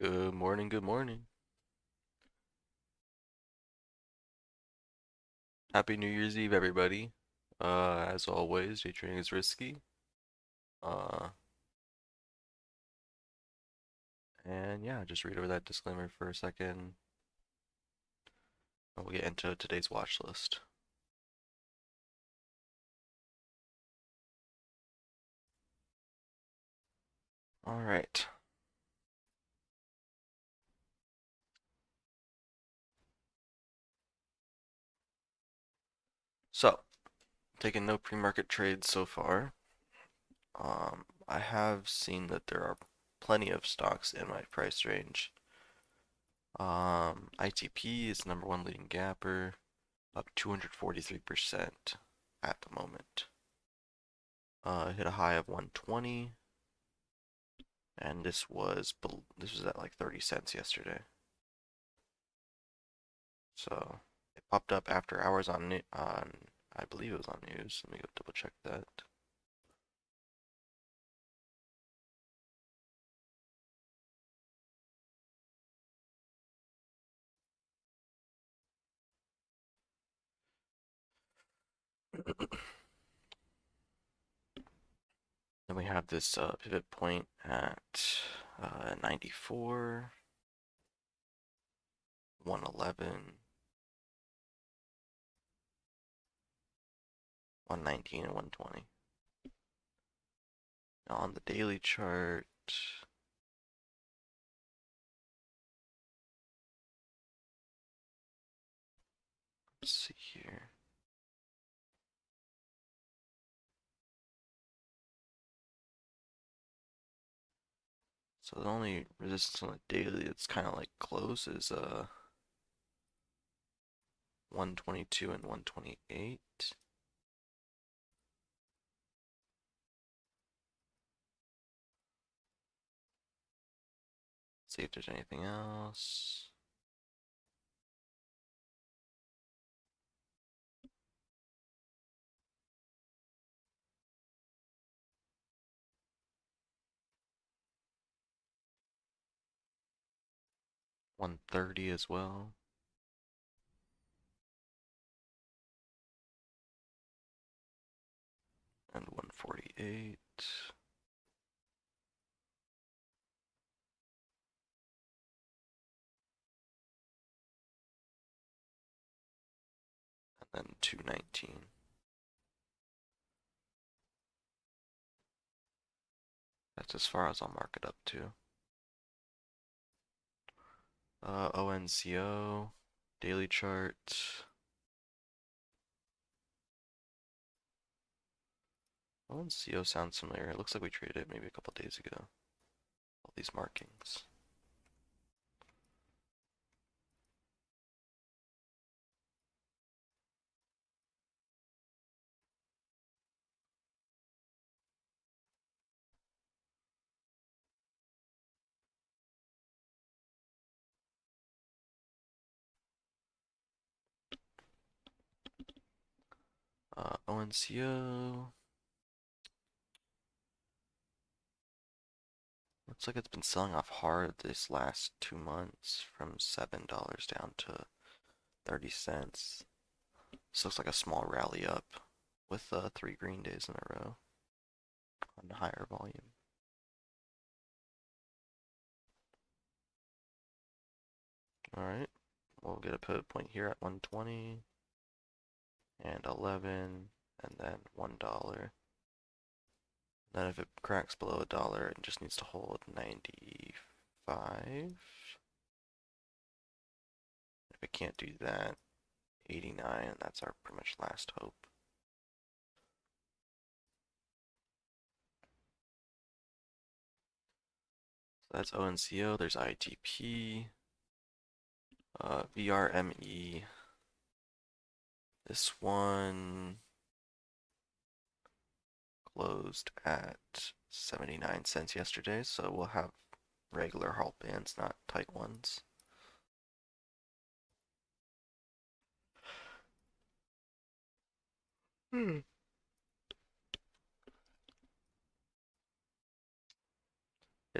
Good morning, good morning. Happy New Year's Eve, everybody. As always, day trading is risky. Uh, and yeah, just read over that disclaimer for a second, and we'll get into today's watch list. All right. So, taking no pre-market trades so far. I have seen that there are plenty of stocks in my price range. ITP is number one leading gapper, up 243% at the moment. Hit a high of 120, and this was at like 30 cents yesterday. So it popped up after hours on I believe it was on news. Let me go double check that. Then we have this pivot point at 94, 111, 119, and 120. Now on the daily chart, let's see here. So the only resistance on the daily that's kind of like close is 122 and 128. See if there's anything else. One 30 as well. And 148. And then 219. That's as far as I'll mark it up to. ONCO, daily chart. ONCO sounds familiar. It looks like we traded it maybe a couple days ago. All these markings. ONCO. Looks like it's been selling off hard this last 2 months from $7 down to 30 cents. This looks like a small rally up with 3 green days in a row on higher volume. Alright, we'll get a pivot point here at 120 and 11 and then $1. Then if it cracks below $1, it just needs to hold 95. If it can't do that, 89, and that's our pretty much last hope. So that's ONCO, there's ITP, VRME. This one closed at 79 cents yesterday, so we'll have regular halt bands, not tight ones.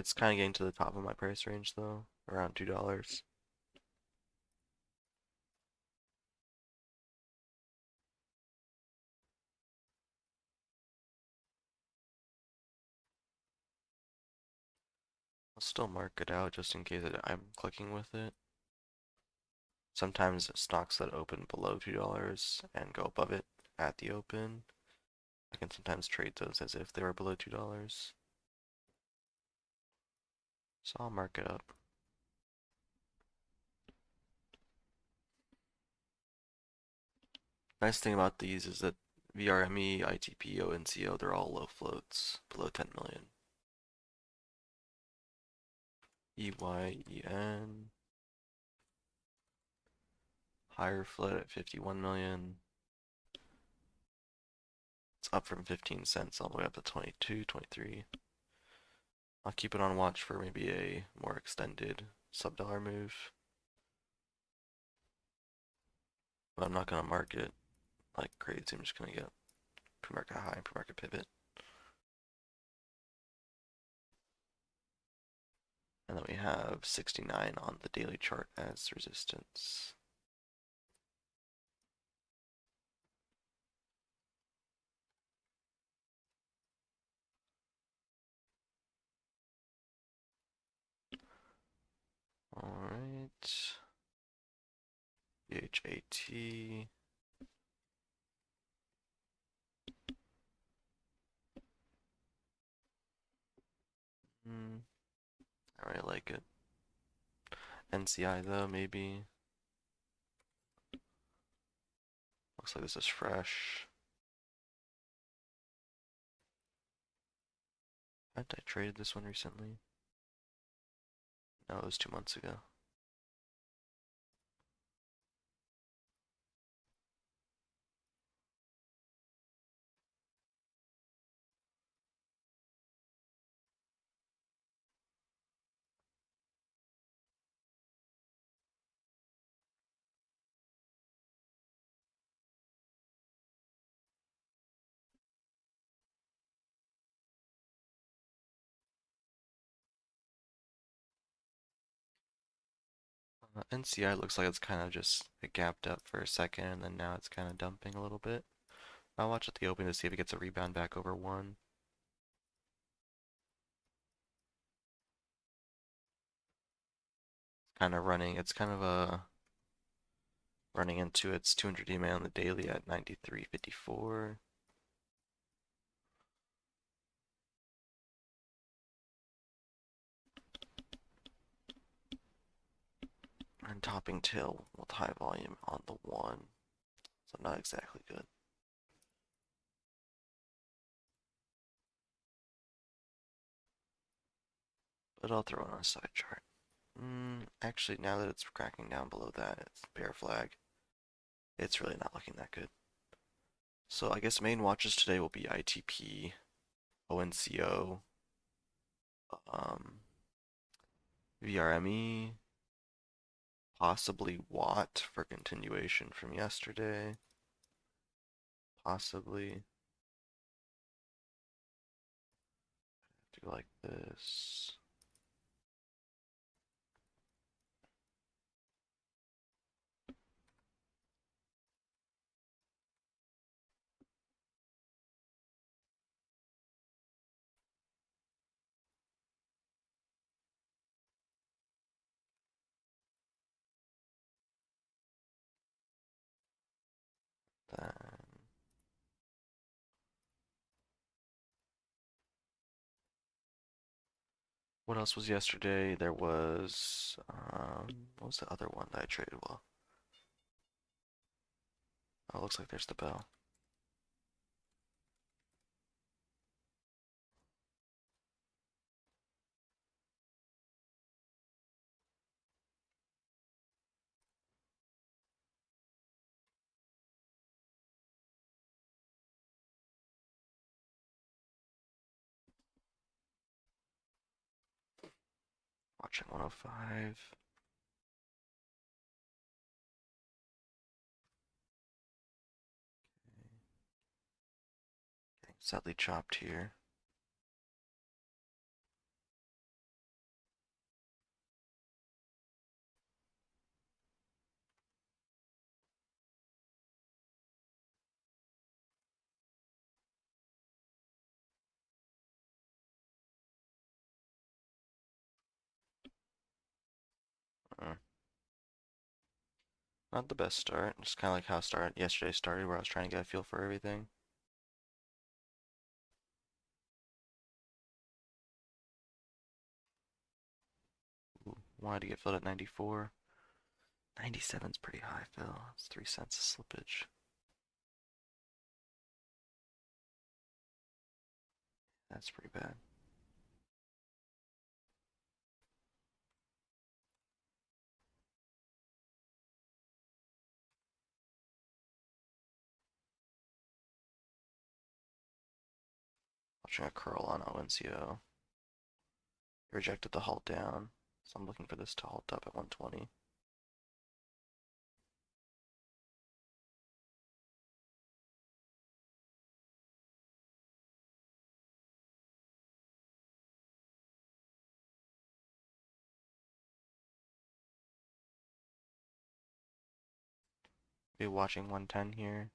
It's kind of getting to the top of my price range though, around $2. I'll still mark it out just in case I'm clicking with it. Sometimes stocks that open below $2 and go above it at the open, I can sometimes trade those as if they were below $2. So I'll mark it up. Nice thing about these is that VRME, ITP, ONCO, they're all low floats, below 10 million. EYEN, higher float at 51 million. It's up from 15 cents all the way up to 22, 23. I'll keep it on watch for maybe a more extended sub-dollar move. But I'm not gonna mark it like crazy. I'm just gonna get pre-market high and pre-market pivot. And then we have 69 on the daily chart as resistance. Alright. BHAT. I really like it. NCI though, maybe. Looks like this is fresh. Hadn't I traded this one recently? No, it was 2 months ago. NCI looks like it's kind of just it gapped up for a second and then now it's kind of dumping a little bit. I'll watch at the open to see if it gets a rebound back over 1. Kind of running, it's kind of running into its 200 EMA on the daily at 93.54. And topping tail with high volume on the 1. So not exactly good. But I'll throw it on a side chart. Actually, now that it's cracking down below that, it's bear flag. It's really not looking that good. So I guess main watches today will be ITP, ONCO, VRME, possibly Watt for continuation from yesterday. Possibly. Do like this. Then what else was yesterday? There was what was the other one that I traded well? Oh, looks like there's the bell. Watching 105. Getting sadly chopped here. Not the best start. Just kind of like how yesterday started, where I was trying to get a feel for everything. Ooh, wanted to get filled at 94. 97's pretty high, Phil. It's 3 cents of slippage. That's pretty bad. Watching a curl on ONCO. It rejected the halt down, so I'm looking for this to halt up at 120. Be watching 110 here.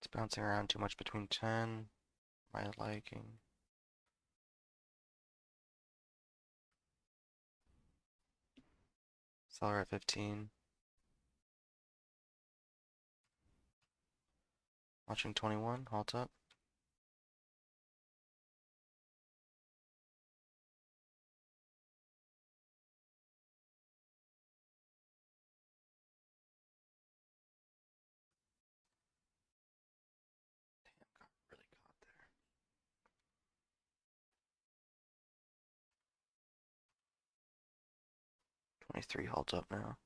It's bouncing around too much between 10. My liking. Seller at 15. Watching 21. Halt up. Damn, got really caught there. 23. Halt up now.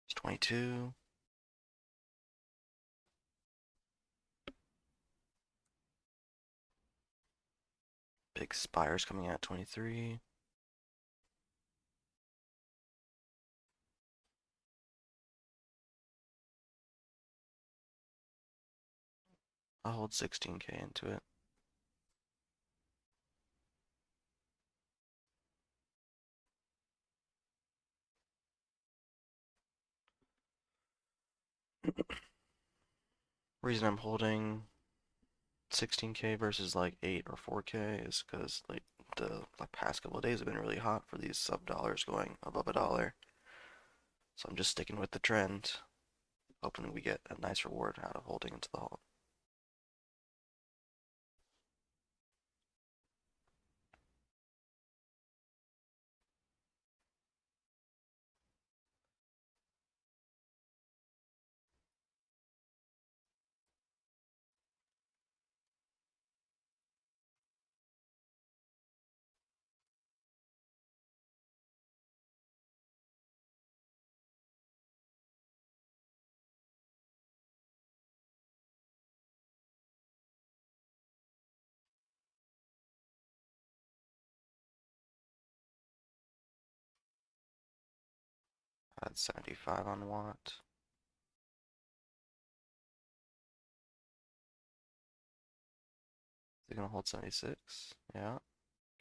It's 22. Big spires coming out at 23. I'll hold 16K into it. Reason I'm holding 16K versus like 8 or 4K is because like the past couple of days have been really hot for these sub dollars going above a dollar. So I'm just sticking with the trend, hoping we get a nice reward out of holding into the halt. At 75 on watt. Is he gonna hold 76? Yeah.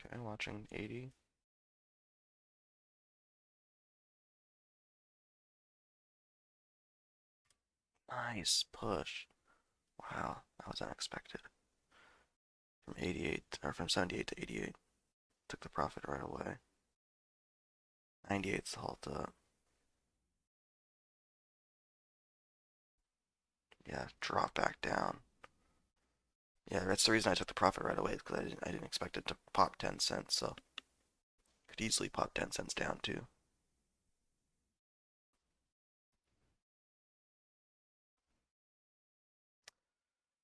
Okay, watching 80. Nice push. Wow, that was unexpected. From 88, or from 78 to 88. Took the profit right away. 98's the halt up. Yeah, drop back down. Yeah, that's the reason I took the profit right away, because I didn't expect it to pop 10 cents, so Could easily pop 10 cents down too.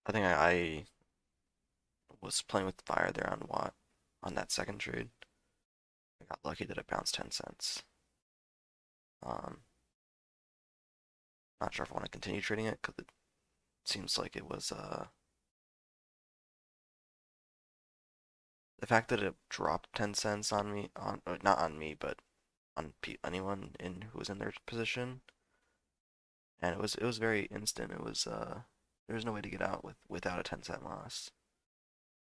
I think I was playing with fire there on Watt on that second trade. I got lucky that it bounced 10 cents. Um, Not sure if I want to continue trading it because it seems like it was the fact that it dropped 10 cents on me on not on me but on anyone in who was in their position, and it was very instant. It was there was no way to get out without a 10-cent loss.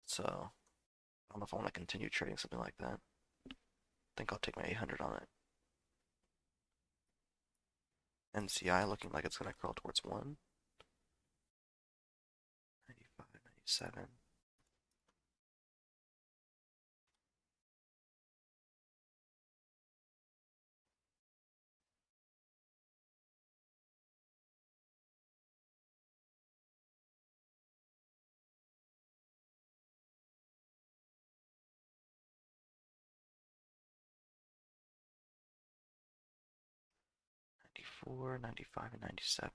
So I don't know if I want to continue trading something like that. I think I'll take my 800 on it. NCI looking like it's gonna curl towards 1. 95, 97. Four, 95, and 97.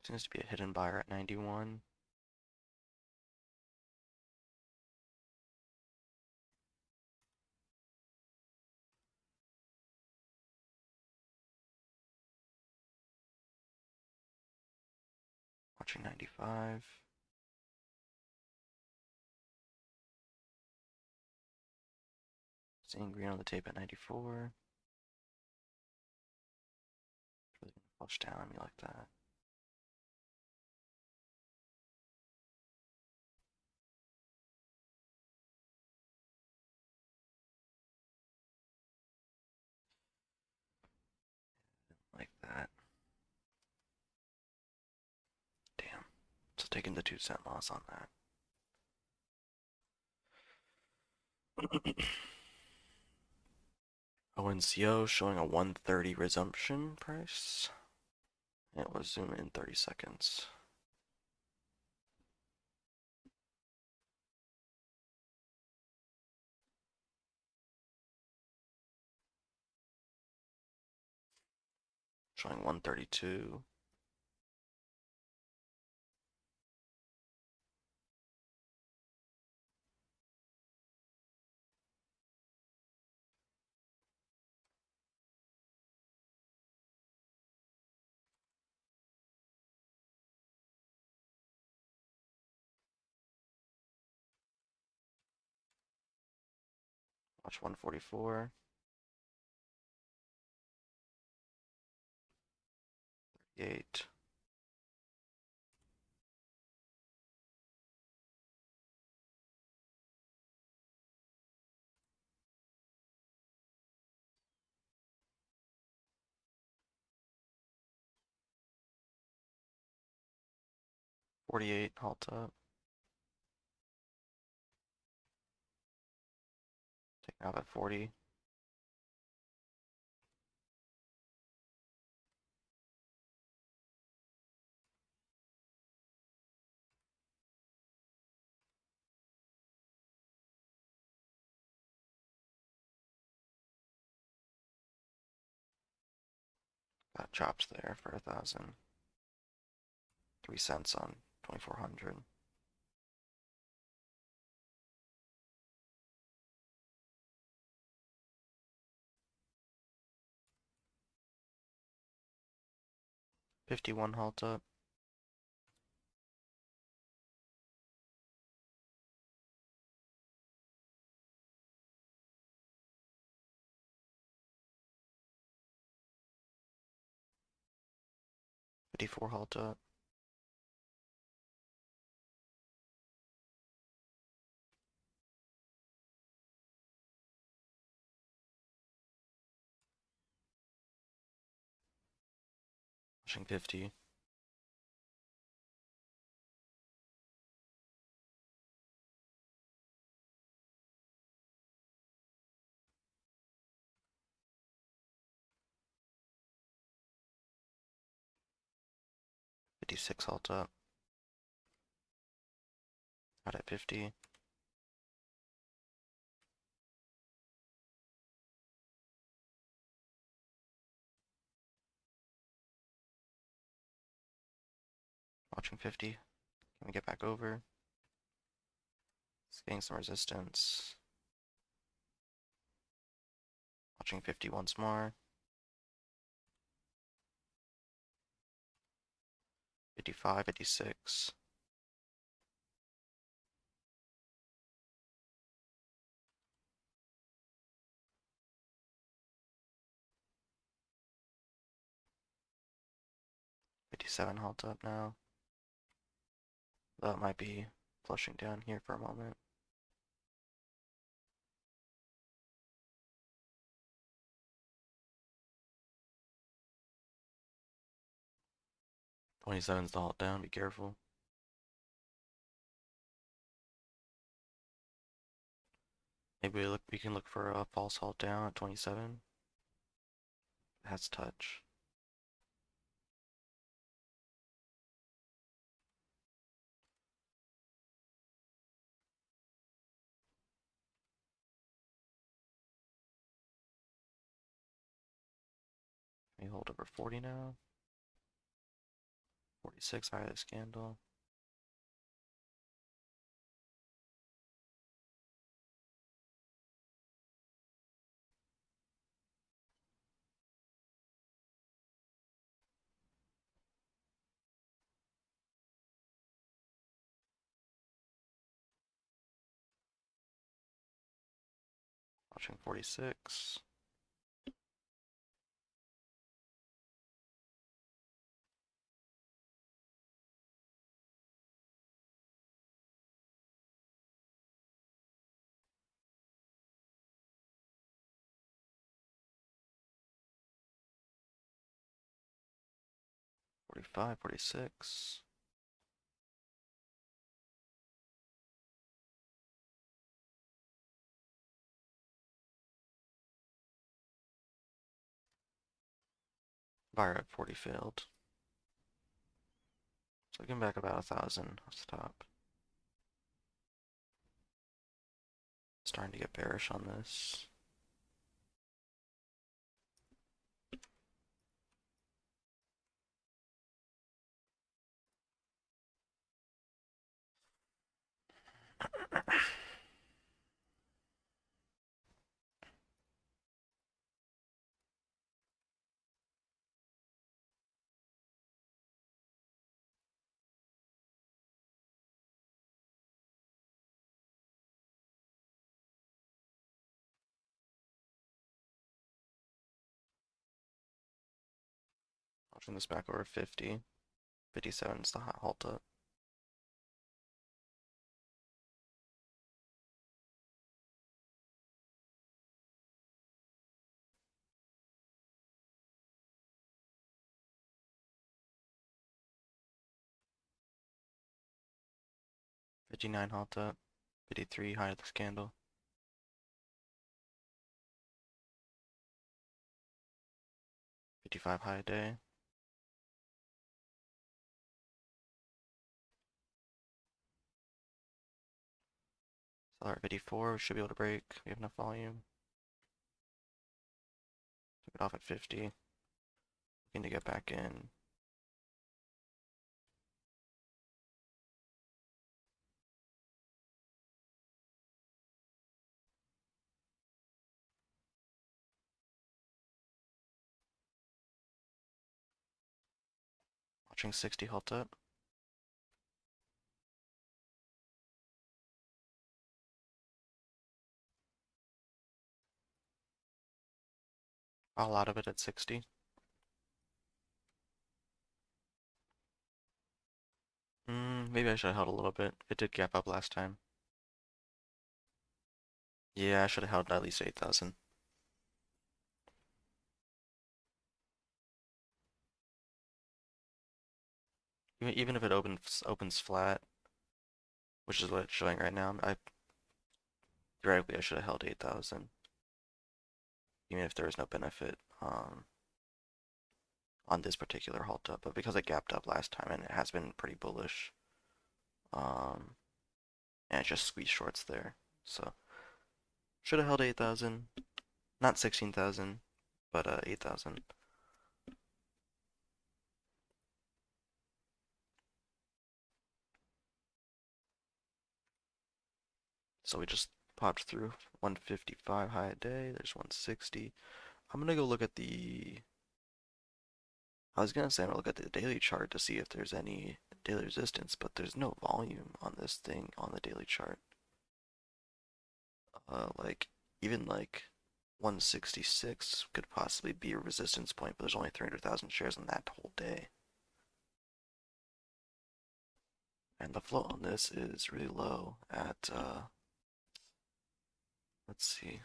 Seems to be a hidden buyer at 91. Watching 95. Seeing green on the tape at 94. It's really gonna flush down on me like that. Like that. Damn. So taking the 2-cent loss on that. ONCO showing a 130 resumption price. It was zoom in 30 seconds. Showing 132. Watch 144. 38. 48. Halt up. Taking out at 40. 'Got chops there for 1,000. 3 cents on 2,400. 51 halt up. 54 halt up. 50. 56 halt up. Out at 50. Watching 50. Can we get back over? It's getting some resistance. Watching 50 once more. 55, 56. $57 halt up now. That might be flushing down here for a moment. $27's the halt down, be careful. Maybe we can look for a false halt down at 27. It has touch. Can we hold over 40 now? 46 high of this candle. Watching 46. $45, $46. Buyer at 40 failed. So looking back about 1,000 off the top. Starting to get bearish on this. Watching this back over 50. 57's the hot halt up. $59 halt up. 53 high of this candle. 55 high a day. Seller at 54, we should be able to break. We have enough volume. Took it off at 50. Looking to get back in. Watching 60 halt up. All out of it at 60. Maybe I should have held a little bit. It did gap up last time. Yeah, I should have held at least 8,000. Even if it opens flat, which is what it's showing right now, theoretically I should have held 8,000. Even if there was no benefit. on this particular halt up, but because it gapped up last time and it has been pretty bullish, um, and it just squeezed shorts there. So should have held 8,000, not 16,000, but 8,000. So we just popped through 155 high a day. There's 160. I'm gonna go look at the. I was gonna say I'm gonna look at the daily chart to see if there's any daily resistance, but there's no volume on this thing on the daily chart. Like even like 166 could possibly be a resistance point, but there's only 300,000 shares in that whole day. And the float on this is really low at, let's see.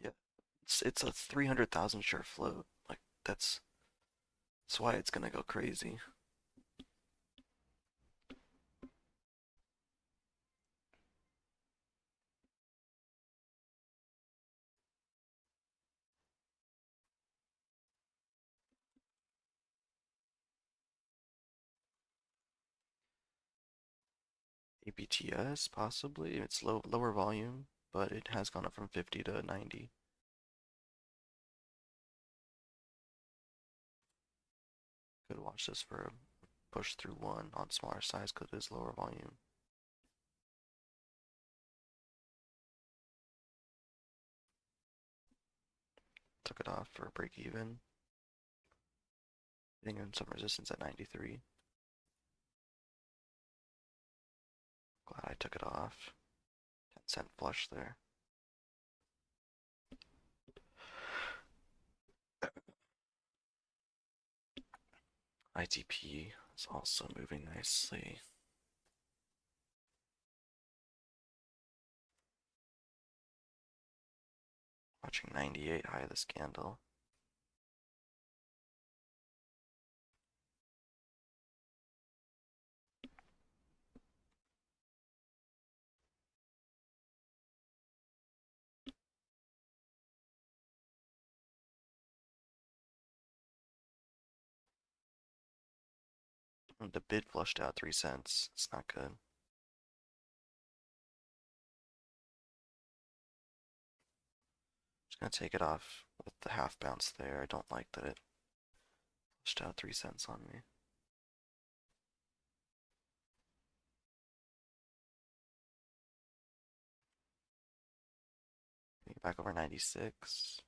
Yeah, it's a 300,000 share float. Like that's why it's gonna go crazy. ABTS possibly. It's lower volume, but it has gone up from 50 to 90. Could watch this for a push through one on smaller size because it is lower volume. Took it off for a break even. Hitting in some resistance at 93. Glad I took it off. 10-cent flush there. ITP is also moving nicely. Watching 98 high of this candle. The bid flushed out 3 cents. It's not good. Just gonna take it off with the half bounce there. I don't like that it flushed out 3 cents on me. Back over 96.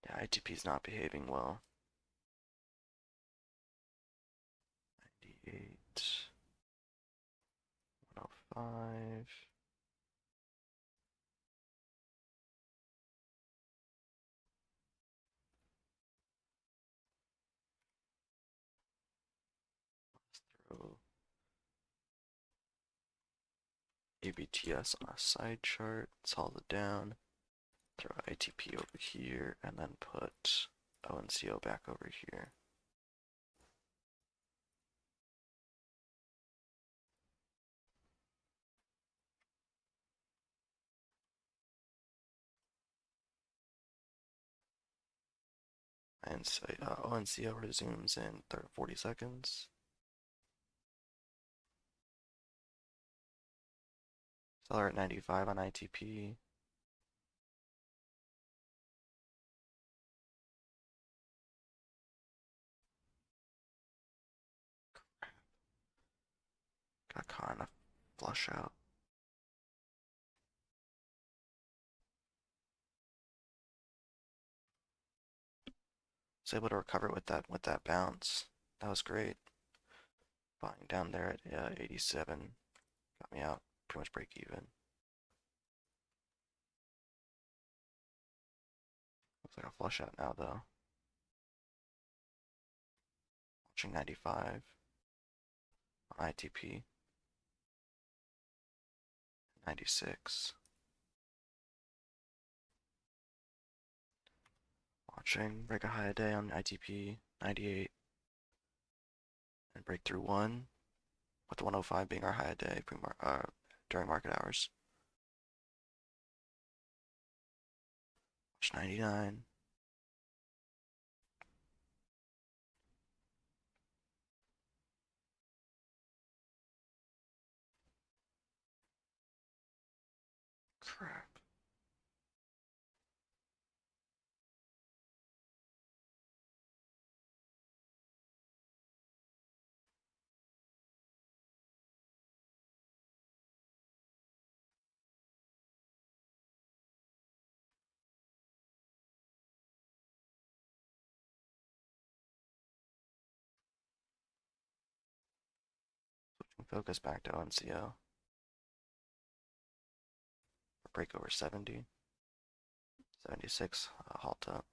Yeah, ITP's not behaving well. 98. 105. Throw ABTS on a side chart. Let's hold it down. Throw ITP over here, and then put ONCO back over here. And so ONCO resumes in 40 seconds. Seller at 95 on ITP. Got caught in a flush out. Was able to recover with that bounce. That was great. Buying down there at 87 got me out. Pretty much break even. Looks like a flush out now though. Watching 95 on ITP. 96. Watching break a high a day on ITP. 98. and break through one, with the 105 being our high of day during market hours. Watch 99. Crap. Focus back to ONCO. Break over 70. 76. Halt up.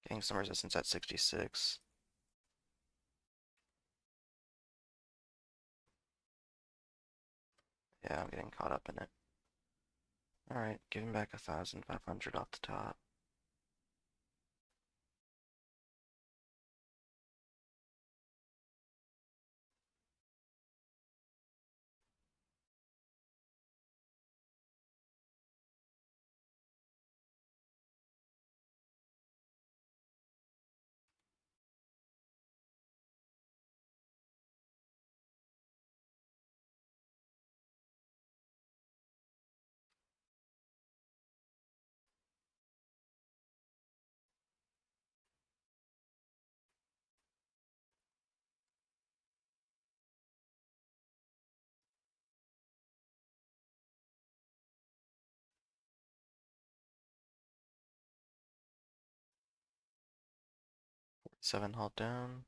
Getting some resistance at 66. Yeah, I'm getting caught up in it. Alright, giving back 1,500 off the top. Seven halt down.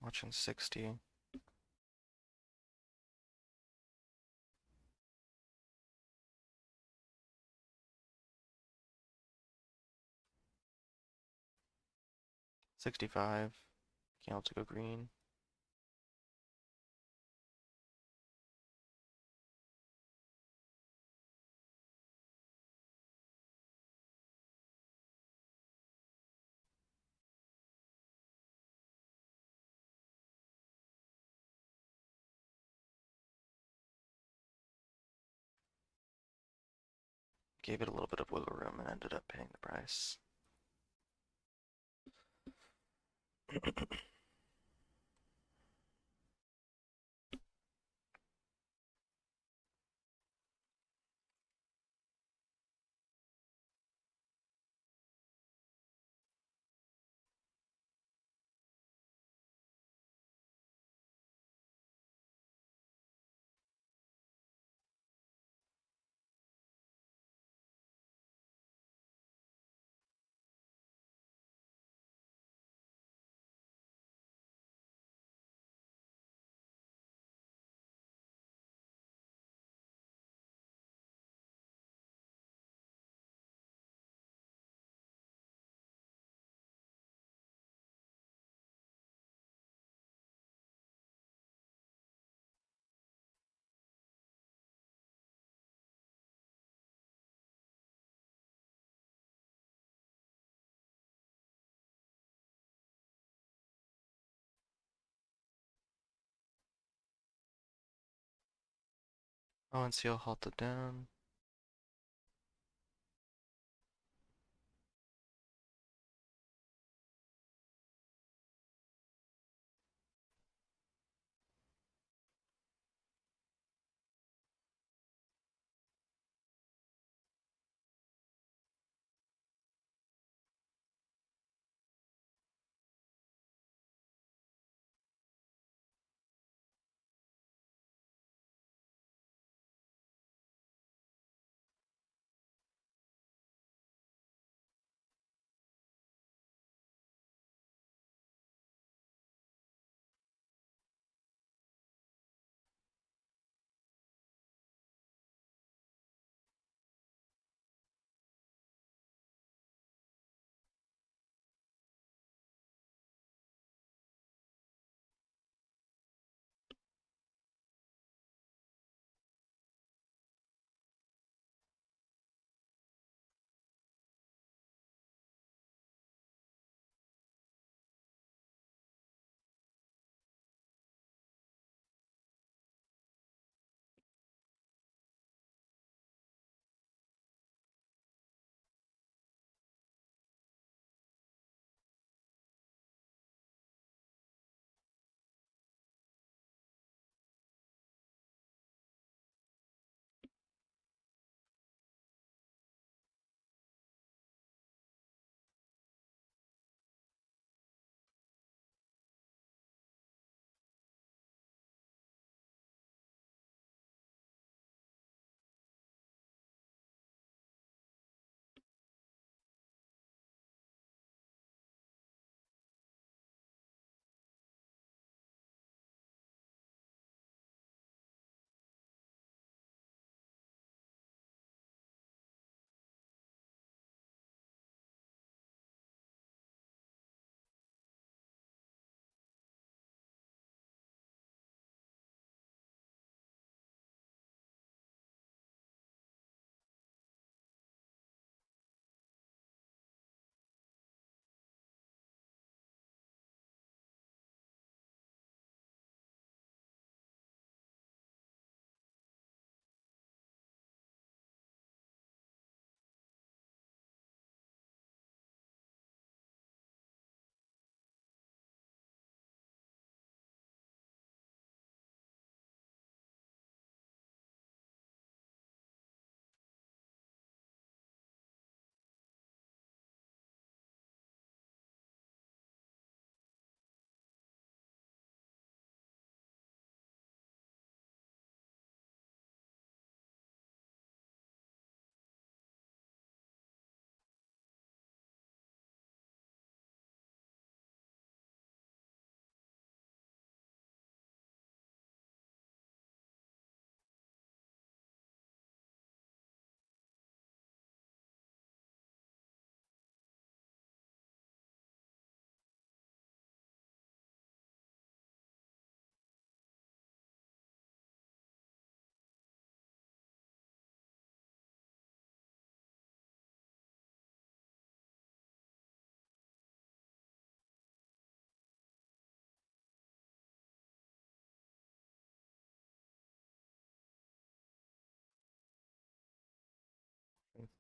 Watching 60. $65. Candle to go green. Gave it a little bit of wiggle room and ended up paying the price. ONCO halted down.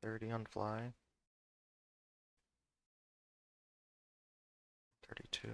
130 on fly. 32.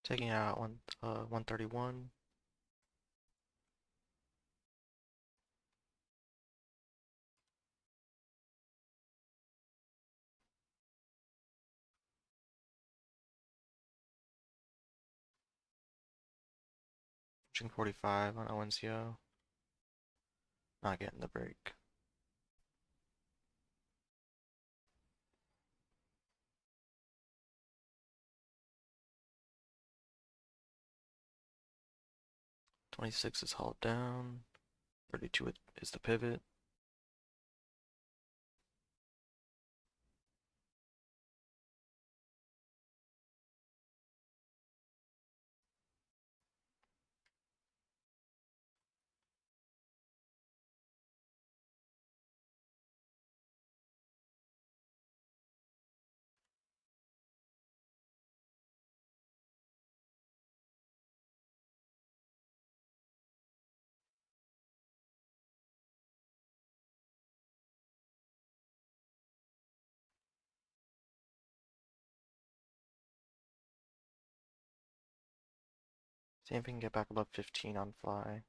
Taking out 131. 45 on ONCO. Not getting the break. '26 is hauled down. 32 is the pivot. See if we can get back above 15 on fly.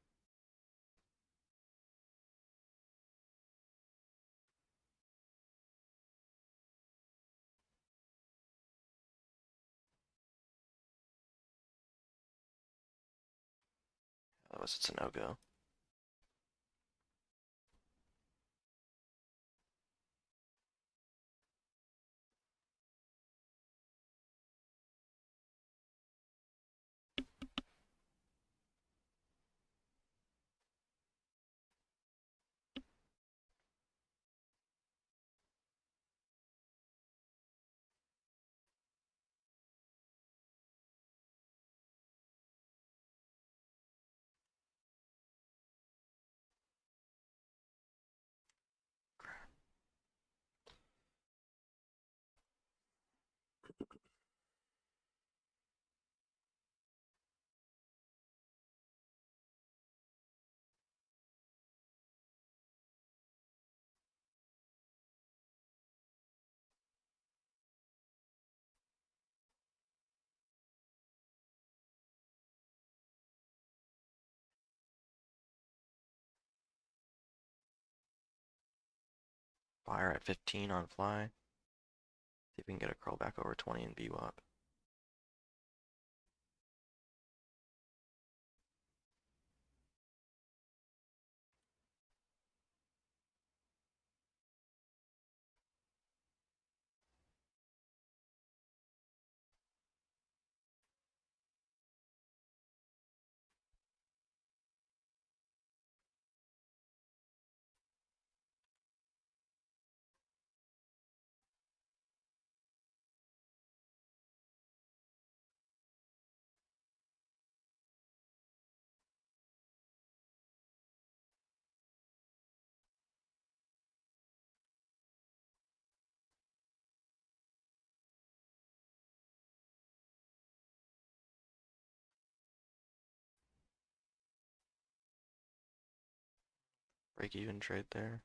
Otherwise it's a no-go. Buyer at 15 on fly. See if we can get a curl back over 20 and VWAP. break even trade there.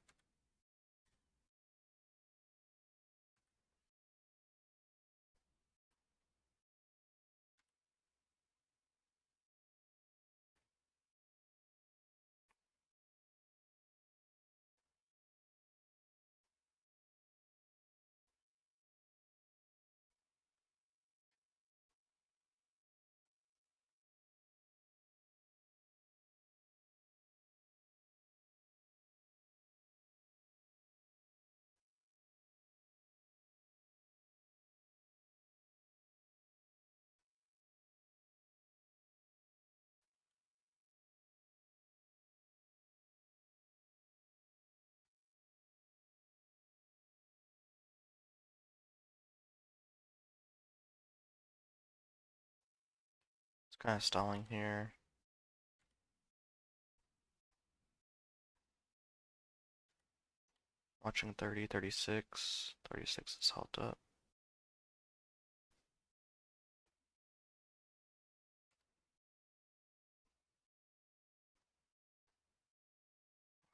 It's kind of stalling here. Watching 30, 36. 36 is held up.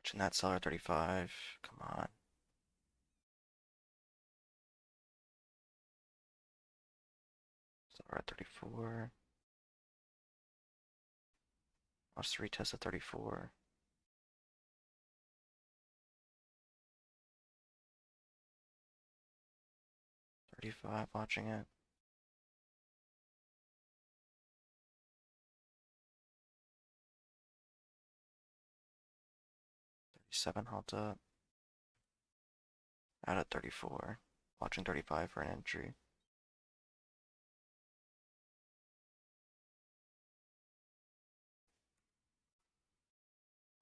Watching that seller 35. Come on. Seller at 34. Watch the retest at 34. 35, watching it. 37 held up. Out at 34. Watching 35 for an entry.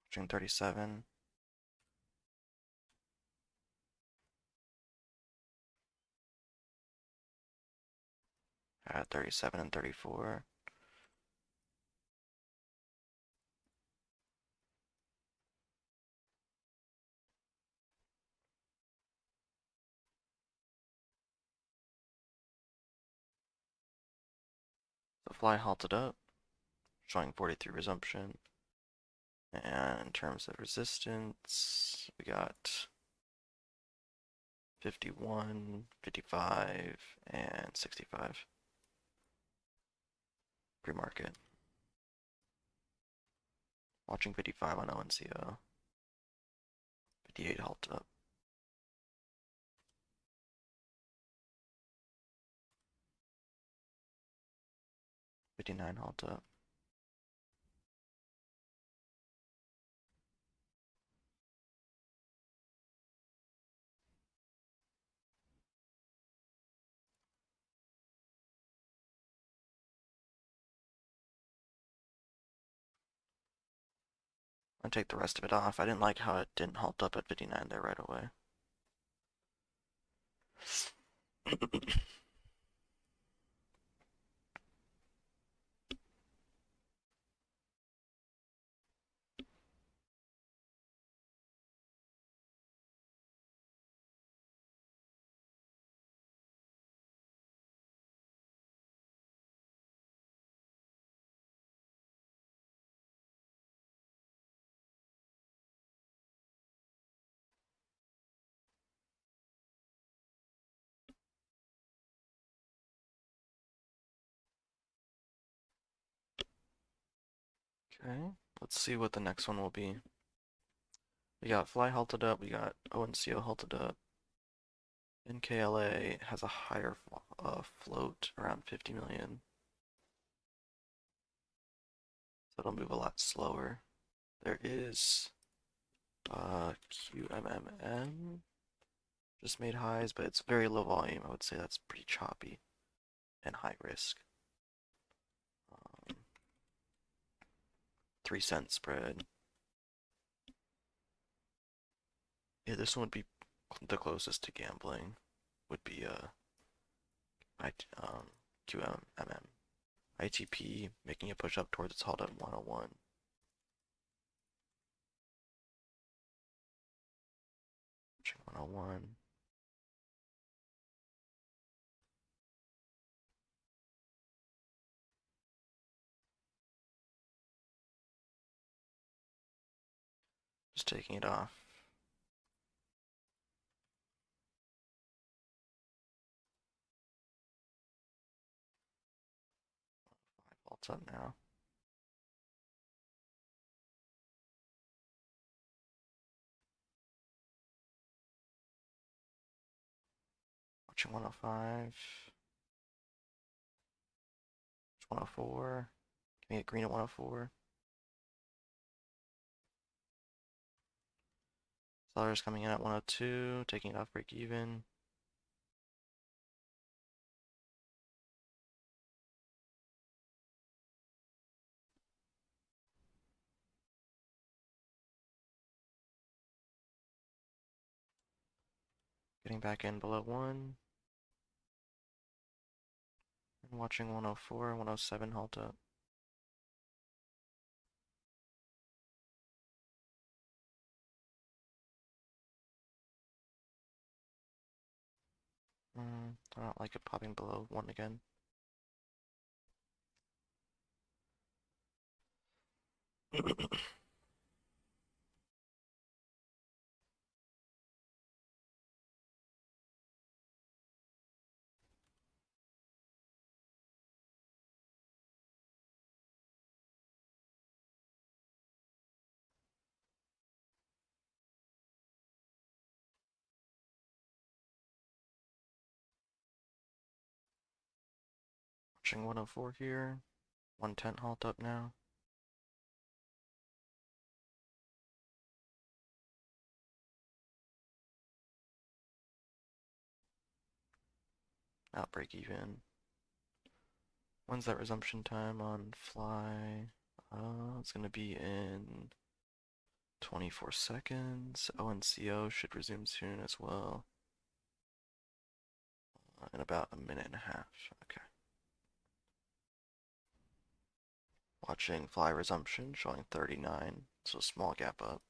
Watching 37. At 37 and 34. The fly halted up, showing 43 resumption. And in terms of resistance, we got 51, 55, and 65. Pre-market. Watching 55 on ONCO. 58 halt up. 59 halt up. I'll take the rest of it off. I didn't like how it didn't halt up at 59 there right away. Okay, let's see what the next one will be. We got fly halted up, we got ONCO halted up. NKLA has a higher float, around 50 million. So it'll move a lot slower. There is QMMM just made highs, but it's very low volume. I would say that's pretty choppy and high risk. 3-cent spread. Yeah, this one would be the closest to gambling. Would be QMMM. ITP making a push up towards its halt at 101. Check 101. Just taking it off. Vault's up now. Watching 105. 104. Give me a green at 104. Sellers coming in at 102, taking it off break even. Getting back in below 1. And watching 104, 107 halt up. I don't like it popping below 1 again. Watching 104 here. 110 halt up now. Out break even. When's that resumption time on fly? It's gonna be in 24 seconds. ONCO should resume soon as well. In about a minute and a half. Okay. Watching fly resumption showing 39, so small gap up.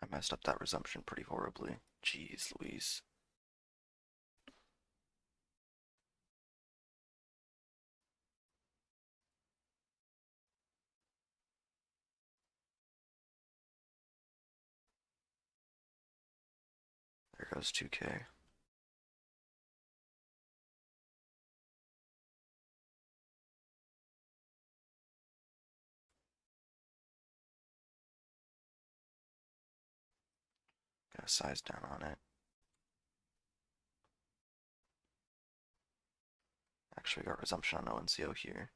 I messed up that resumption pretty horribly. Jeez Louise. There goes 2K. Got a size down on it. Actually, got resumption on ONCO here.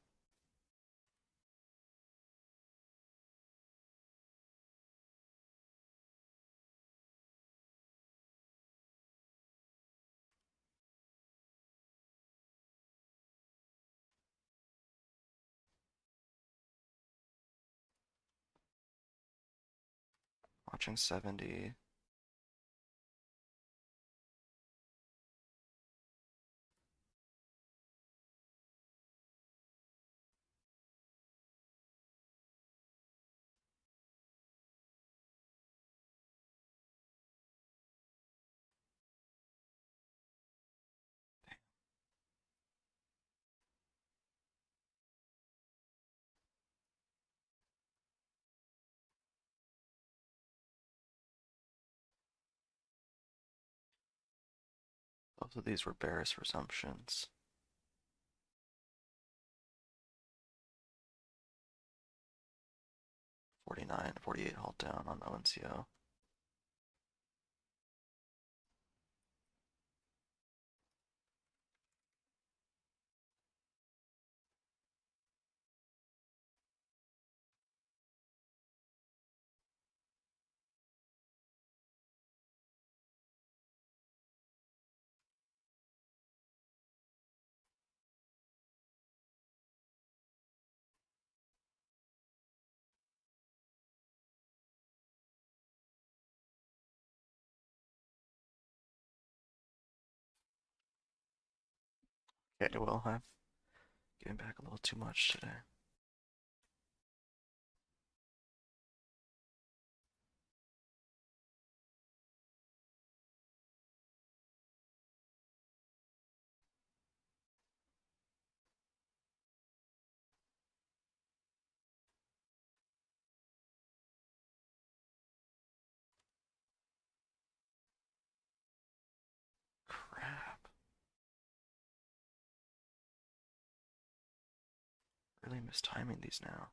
Watching 70. Both of these were bearish resumptions. 49, 48 halt down on ONCO. Okay, well, I'm getting back a little too much today. Crap. Really mistiming these now.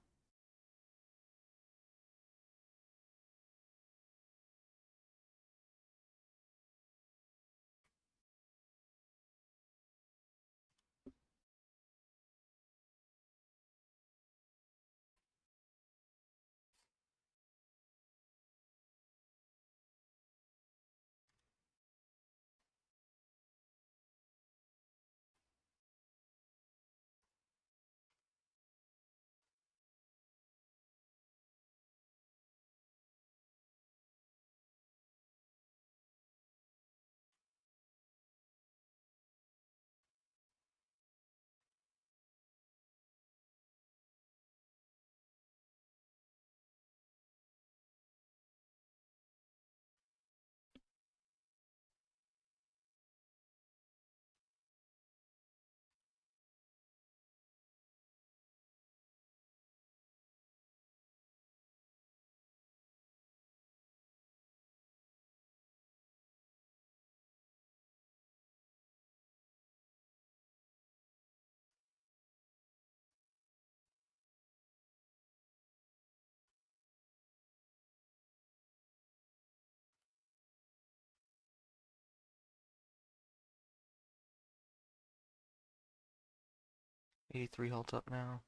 '83 holds up now.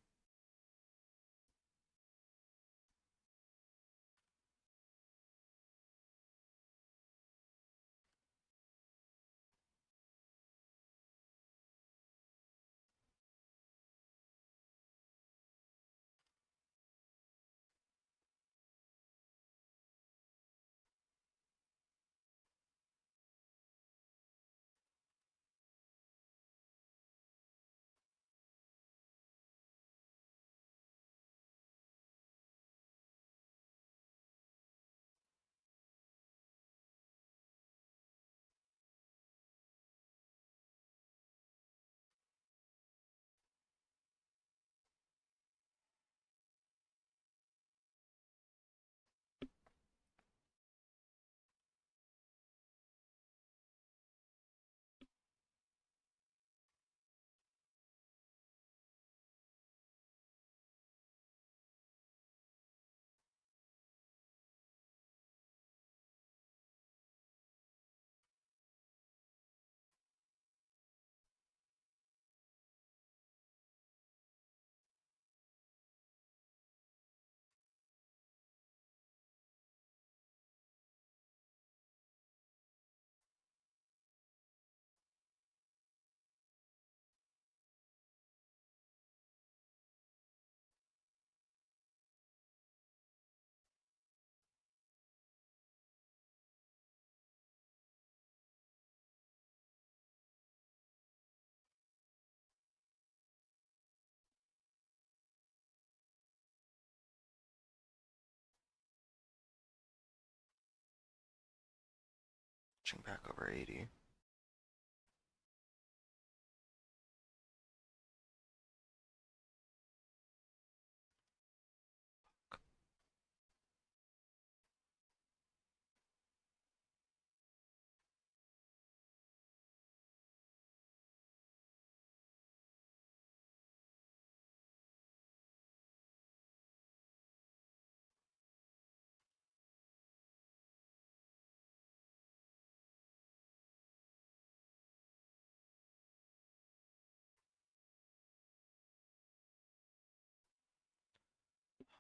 Ching back over 80.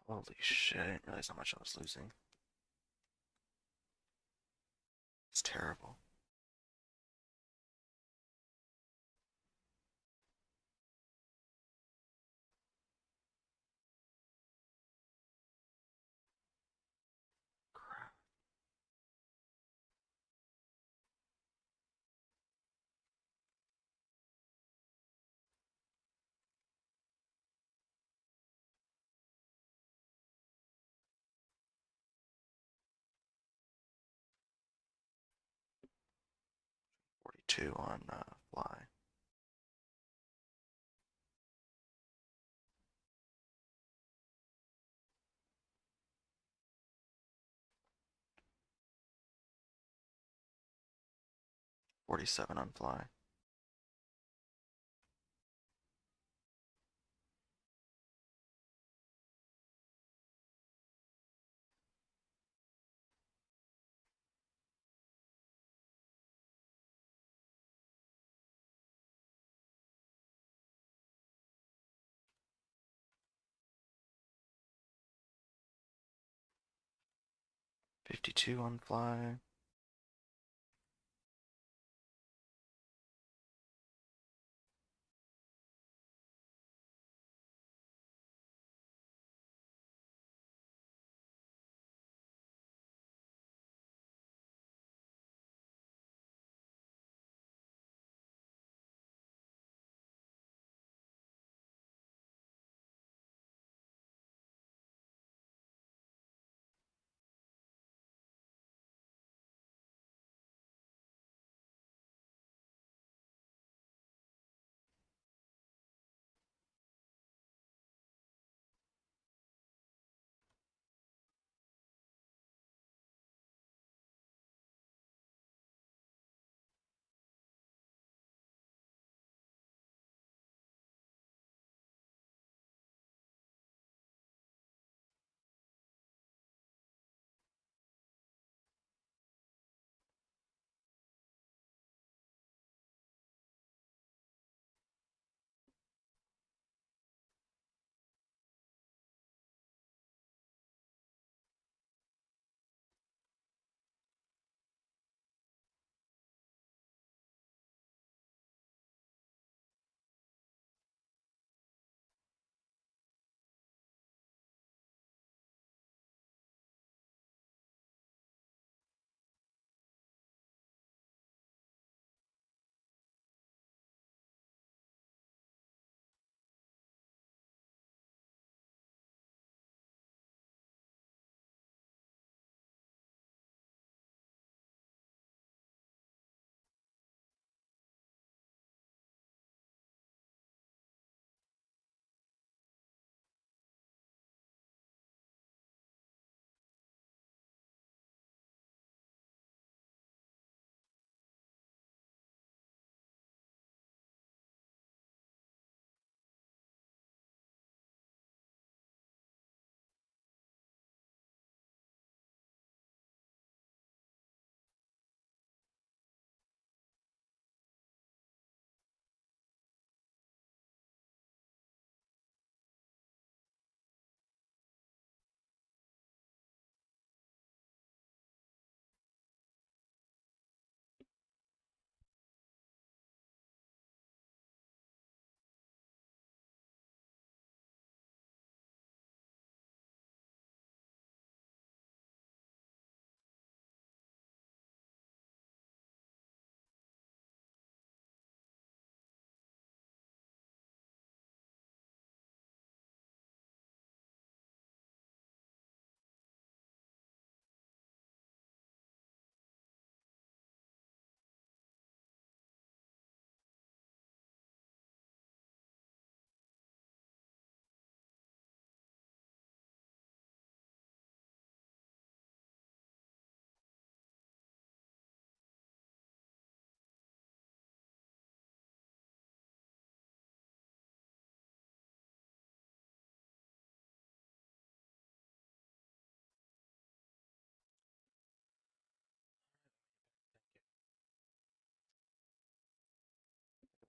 Holy shit, I didn't realize how much I was losing. It's terrible. Crap. 52 on fly. $47 on fly. $52 on fly.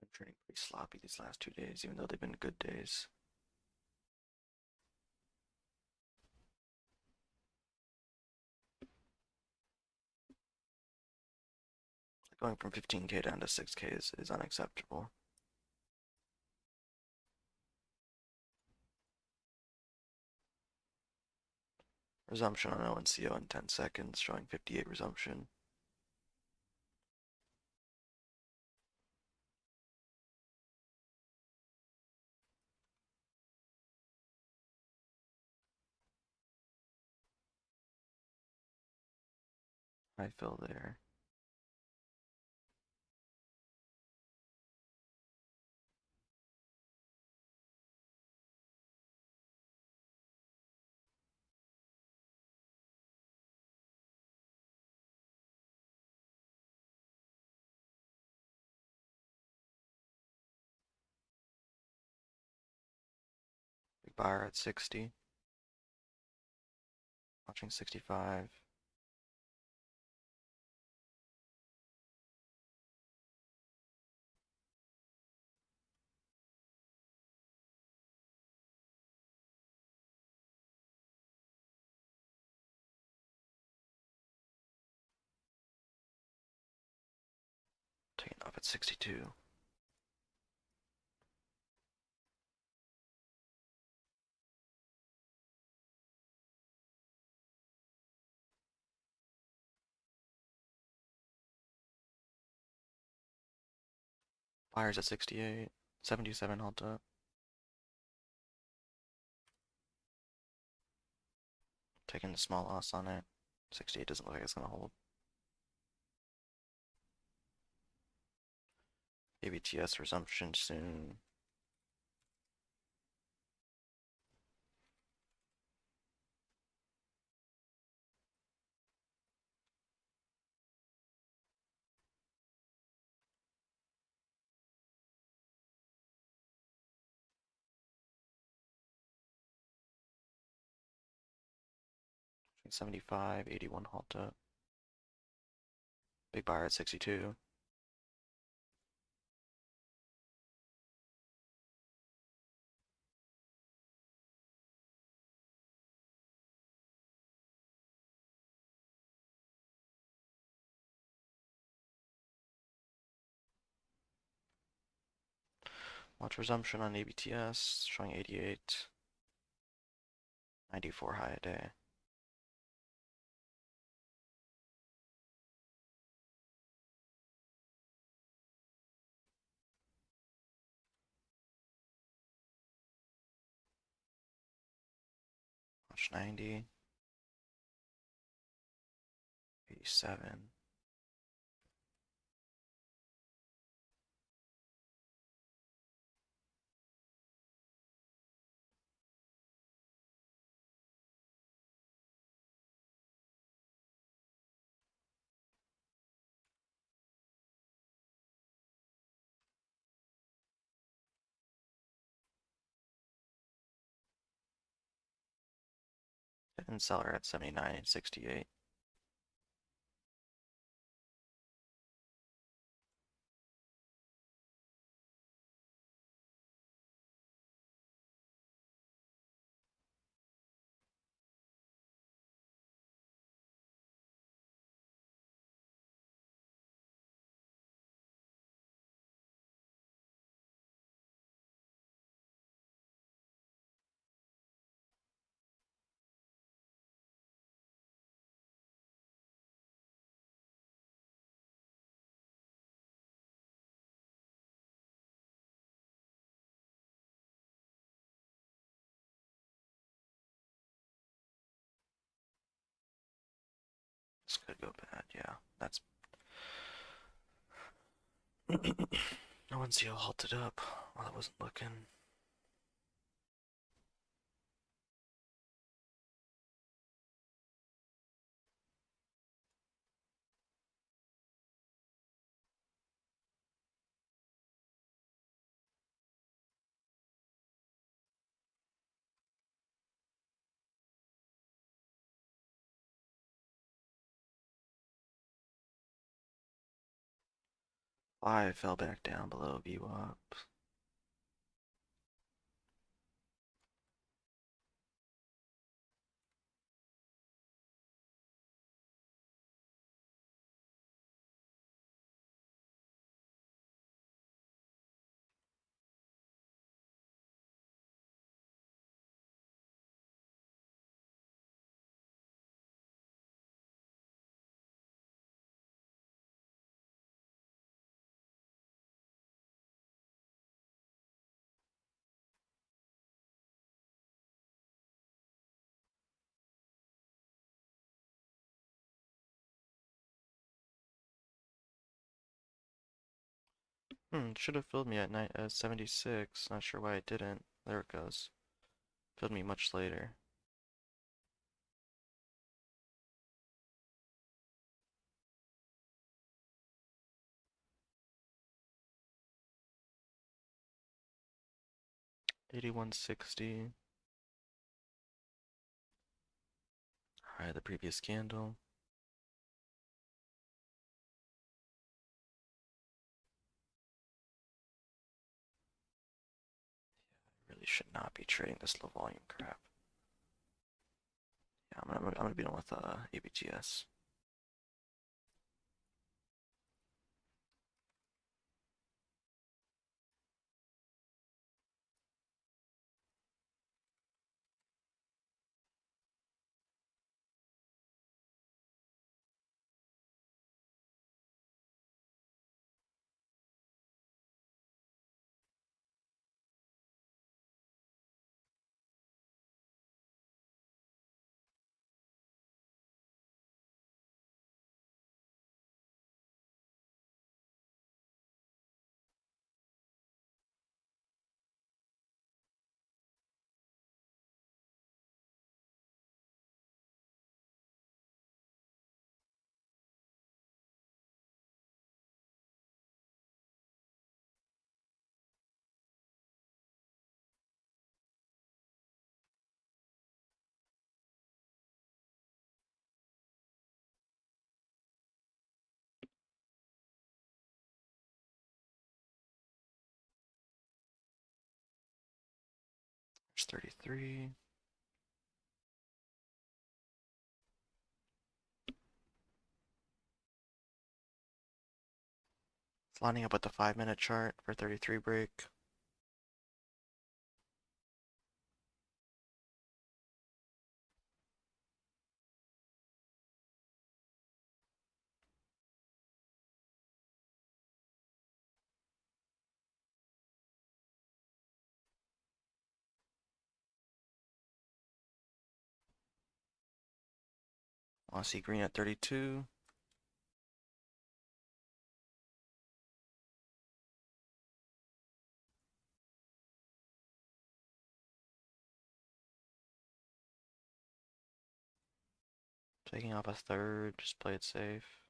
I've been trading pretty sloppy these last 2 days, even though they've been good days. Going from 15K down to 6K is unacceptable. Resumption on ONCO in 10 seconds, showing 58 resumption. High fill there. buyer at 60. Watching 65. Taking off at 62. Buyers at 68. 77 hold up. Taking the small loss on it. 68 doesn't look like it's gonna hold. ABTS resumption soon. Watching 75, 81 halt up. Big buyer at 62. Watch resumption on ABTS, showing 88. 94 high a day. Watch 90. 87. And seller at 79 and 68. This could go bad, yeah. That's no one's seal halted up while I wasn't looking. I fell back down below VWAP. Should have filled me at 76. Not sure why it didn't. There it goes. Filled me much later. $81.60. Alright, the previous candle. Really should not be trading this low volume crap. Yeah, I'm gonna be done with ABTS. There's 33. It's lining up with the 5-minute chart for 33 break. I see green at 32. Taking off a third, just play it safe.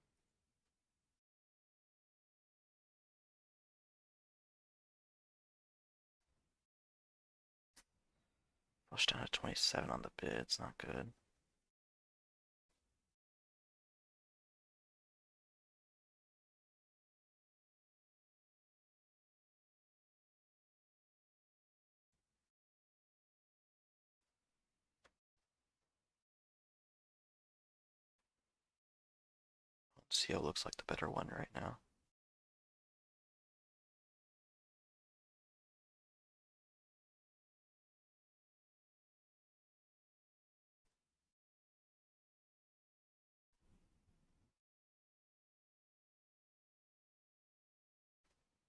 Push down to 27 on the bid, it's not good. CO looks like the better one right now.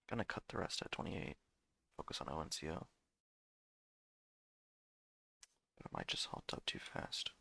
Gonna cut the rest at 28. Focus on O and CO. But it might just halt up too fast.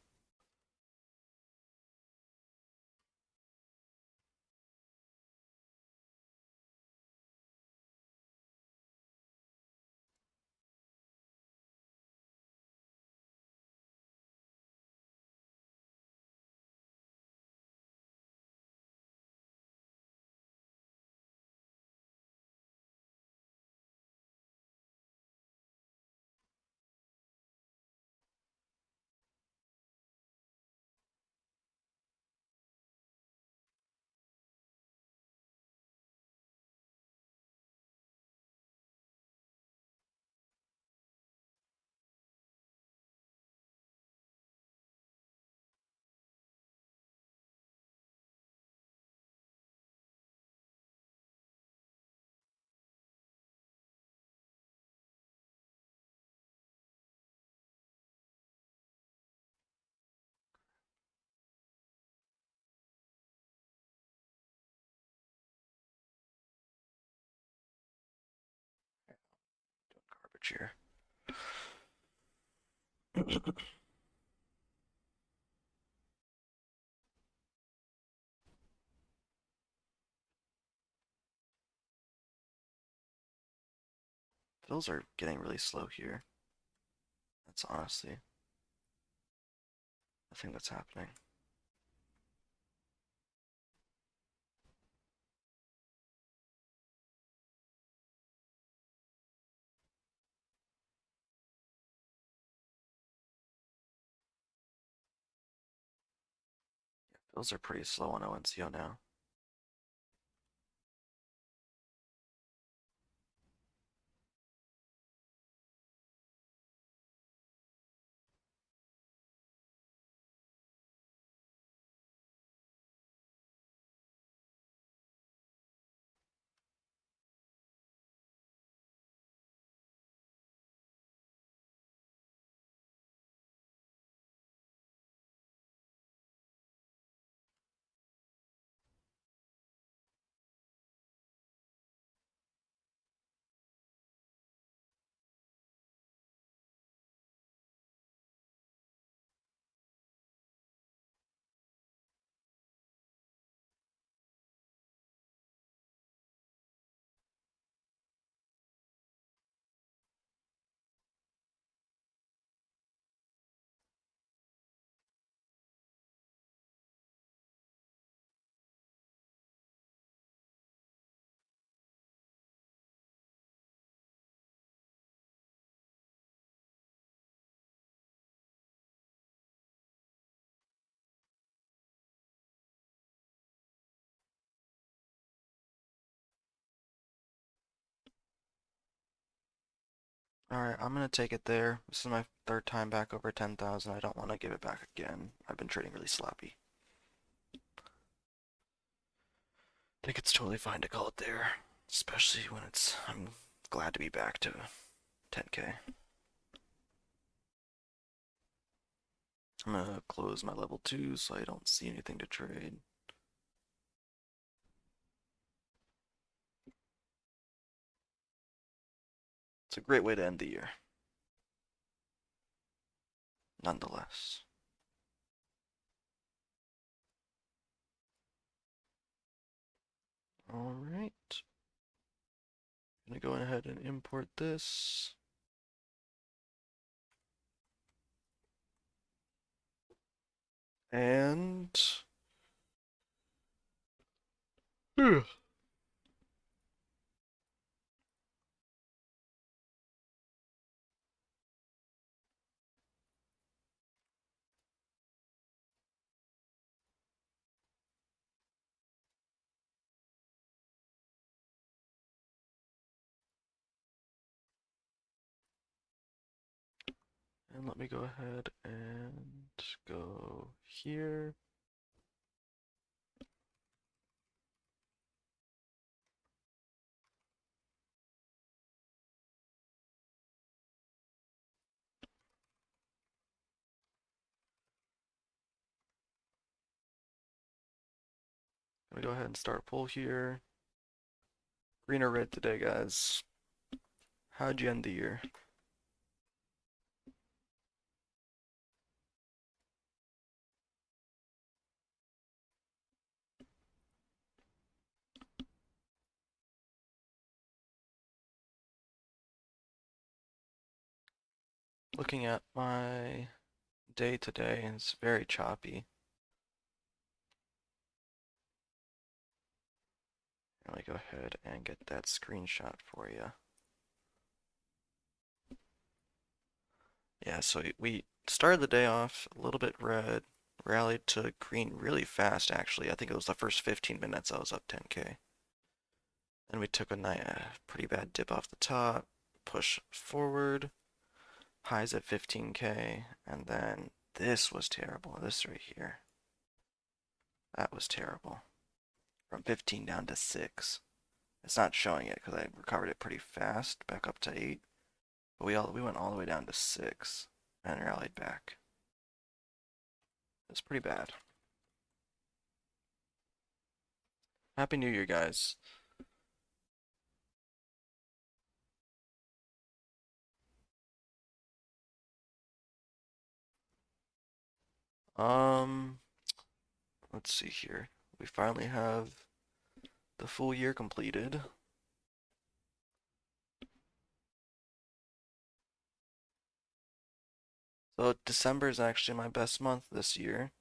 Doing garbage here. Fills are getting really slow here. That's honestly the thing that's happening. Those are pretty slow on ONCO now. Alright, I'm gonna take it there. This is my third time back over 10,000. I don't want to give it back again. I've been trading really sloppy. I think it's totally fine to call it there, especially when I'm glad to be back to 10K. I'm gonna close my level 2 so I don't see anything to trade. It's a great way to end the year, nonetheless. Alright. Gonna go ahead and import this. And let me go ahead and go here. I'm gonna go ahead and start pull here. Green or red today, guys? How'd you end the year? Looking at my day today, it's very choppy. Let me go ahead and get that screenshot for you. Yeah, so we started the day off a little bit red, rallied to green really fast actually. I think it was the first 15 minutes I was up 10K. Then we took a pretty bad dip off the top, push forward, highs at 15K, and then this was terrible, this right here. That was terrible. From 15 down to 6. It's not showing it because I recovered it pretty fast, back up to 8. But we went all the way down to 6 and rallied back. It's pretty bad. Happy New Year, guys. Um, let's see here. We finally have the full year completed. So December is actually my best month this year.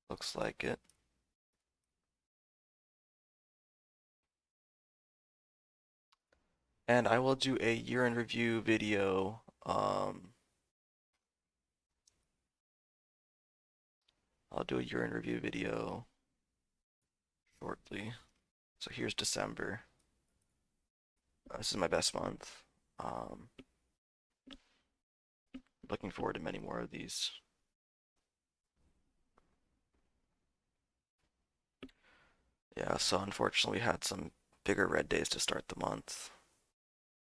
Looks like it. And I will do a year in review video I'll do a year in review video shortly. So here's December. This is my best month. Um, Looking forward to many more of these. Yeah, so unfortunately we had some bigger red days to start the month.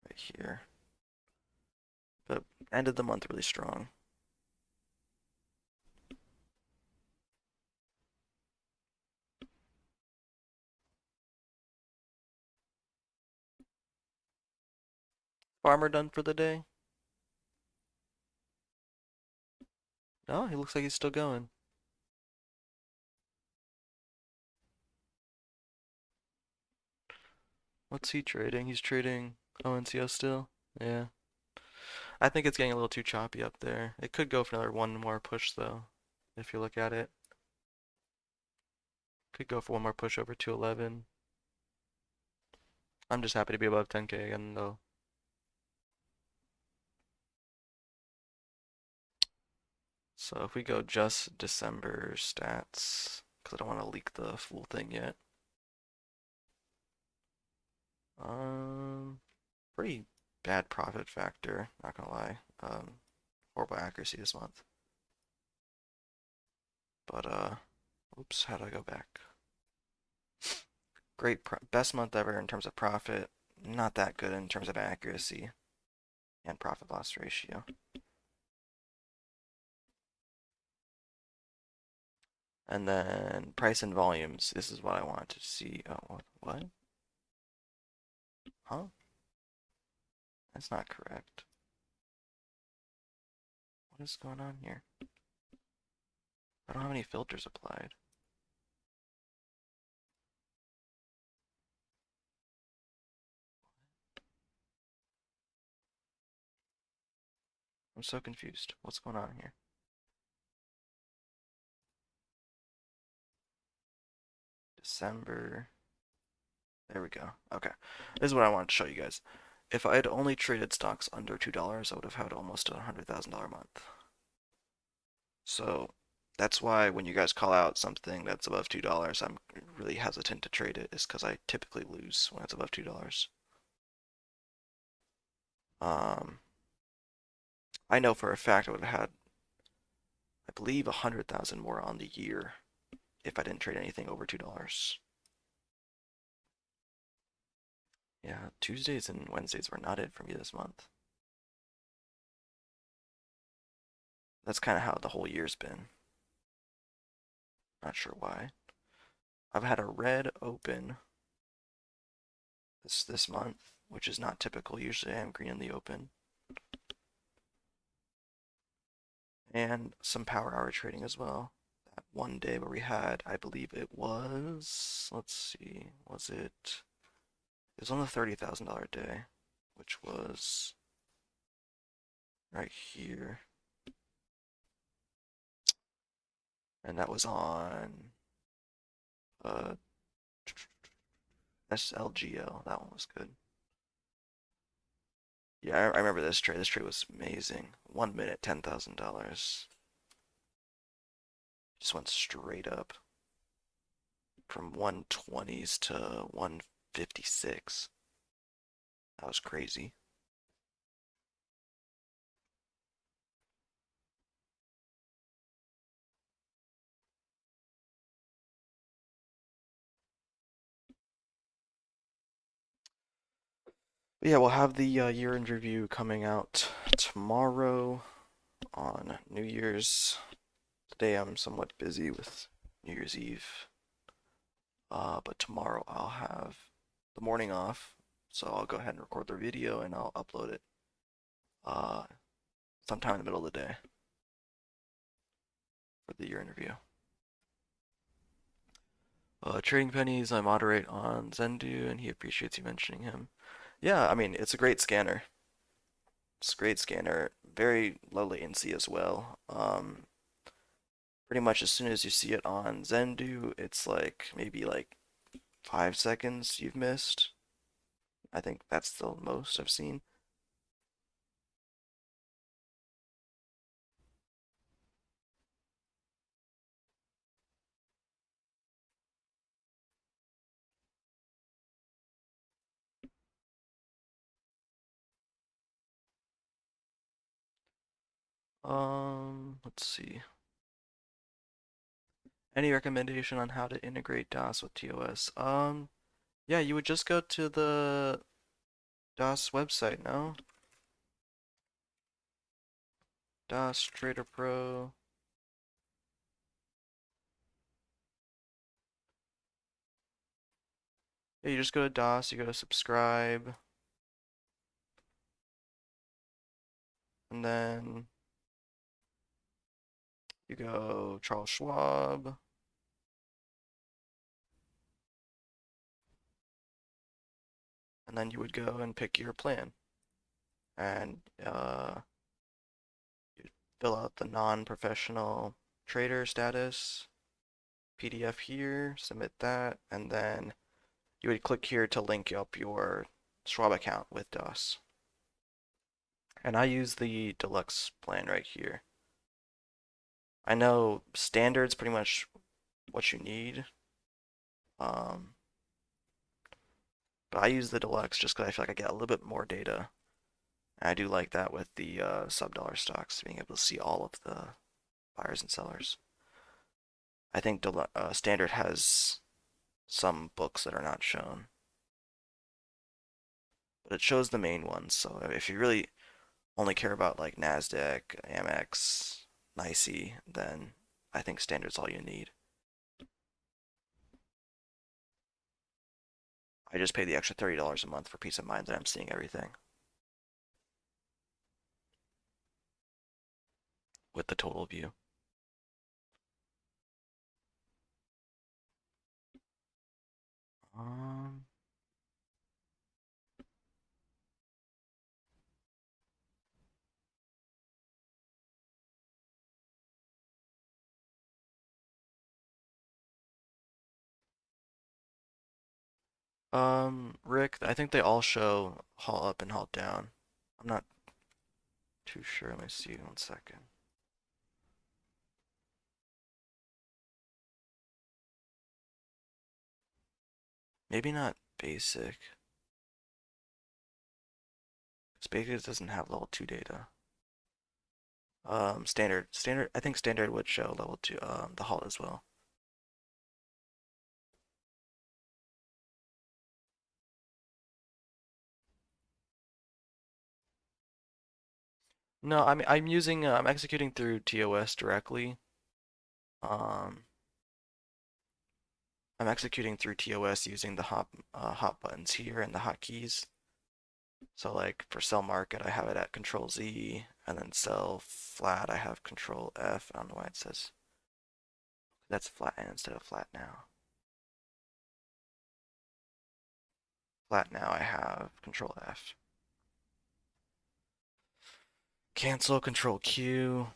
Right here. But ended the month really strong. Farmer done for the day? No, he looks like he's still going. What's he trading? He's trading ONCO still? Yeah. I think it's getting a little too choppy up there. It could go for another one more push though, if you look at it. Could go for one more push over 211. I'm just happy to be above 10K again though. So if we go just December stats, because I don't want to leak the full thing yet. Pretty bad profit factor, not gonna lie. Horrible accuracy this month. But oops, how do I go back? Great, best month ever in terms of profit. Not that good in terms of accuracy and profit loss ratio. And then price and volumes. This is what I want to see. Oh, what? Huh? That's not correct. What is going on here? I don't have any filters applied. I'm so confused. What's going on here? December. There we go. Okay. This is what I wanted to show you guys. If I had only traded stocks under $2, I would have had almost a $100,000 month. So that's why when you guys call out something that's above $2, I'm really hesitant to trade it, is because I typically lose when it's above $2. Um, I know for a fact I would have had, I believe, 100,000 more on the year if I didn't trade anything over $2. Yeah, Tuesdays and Wednesdays were not it for me this month. That's kind of how the whole year's been. Not sure why. I've had a red open this month, which is not typical. Usually I am green in the open. And some power hour trading as well. That one day where we had, I believe it was, let's see, was it? It was on the $30,000 day, which was right here. And that was on SLGO. That one was good. Yeah, I remember this trade. This trade was amazing. 1 minute, $10,000. Just went straight up from 120s to 156. That was crazy. But yeah, we'll have the year in review coming out tomorrow on New Year's. Today I'm somewhat busy with New Year's Eve. But tomorrow I'll have the morning off, so I'll go ahead and record the video and I'll upload it uh, sometime in the middle of the day for the year interview. Trading Pennies, I moderate on Zendu, and he appreciates you mentioning him. Yeah, I mean, it's a great scanner. It's a great scanner, very low latency as well. Pretty much as soon as you see it on Zendu, it's like maybe like 5 seconds you've missed. I think that's the most I've seen. Let's see. Any recommendation on how to integrate DOS with TOS? Yeah, you would just go to the DOS website, no? DOS Trader Pro. Yeah, you just go to DOS, you go to subscribe, and then you go Charles Schwab, and then you would go and pick your plan. And you fill out the non-professional trader status, PDF here, submit that, and then you would click here to link up your Schwab account with DOS. And I use the deluxe plan right here. I know standard's pretty much what you need, um, but I use the deluxe just because I feel like I get a little bit more data. And I do like that with the sub-dollar stocks, being able to see all of the buyers and sellers. I think standard has some books that are not shown, but it shows the main ones. So if you really only care about like NASDAQ, Amex, NYSE, then I think standard's all you need. I just pay the extra $30 a month for peace of mind that I'm seeing everything with the total view. Um, Rick, I think they all show haul up and haul down. I'm not too sure. Let me see 1 second. Maybe not basic. Because basic doesn't have level 2 data. Standard, I think standard would show level 2, the halt as well. No, I'm executing through TOS directly. Um, I'm executing through TOS using the hot buttons here and the hotkeys. So like for sell market, I have it at Control Z, and then sell flat, I have Control F. I don't know why it says that's flat instead of flat now. Flat now, I have Control F. Cancel, Control Q,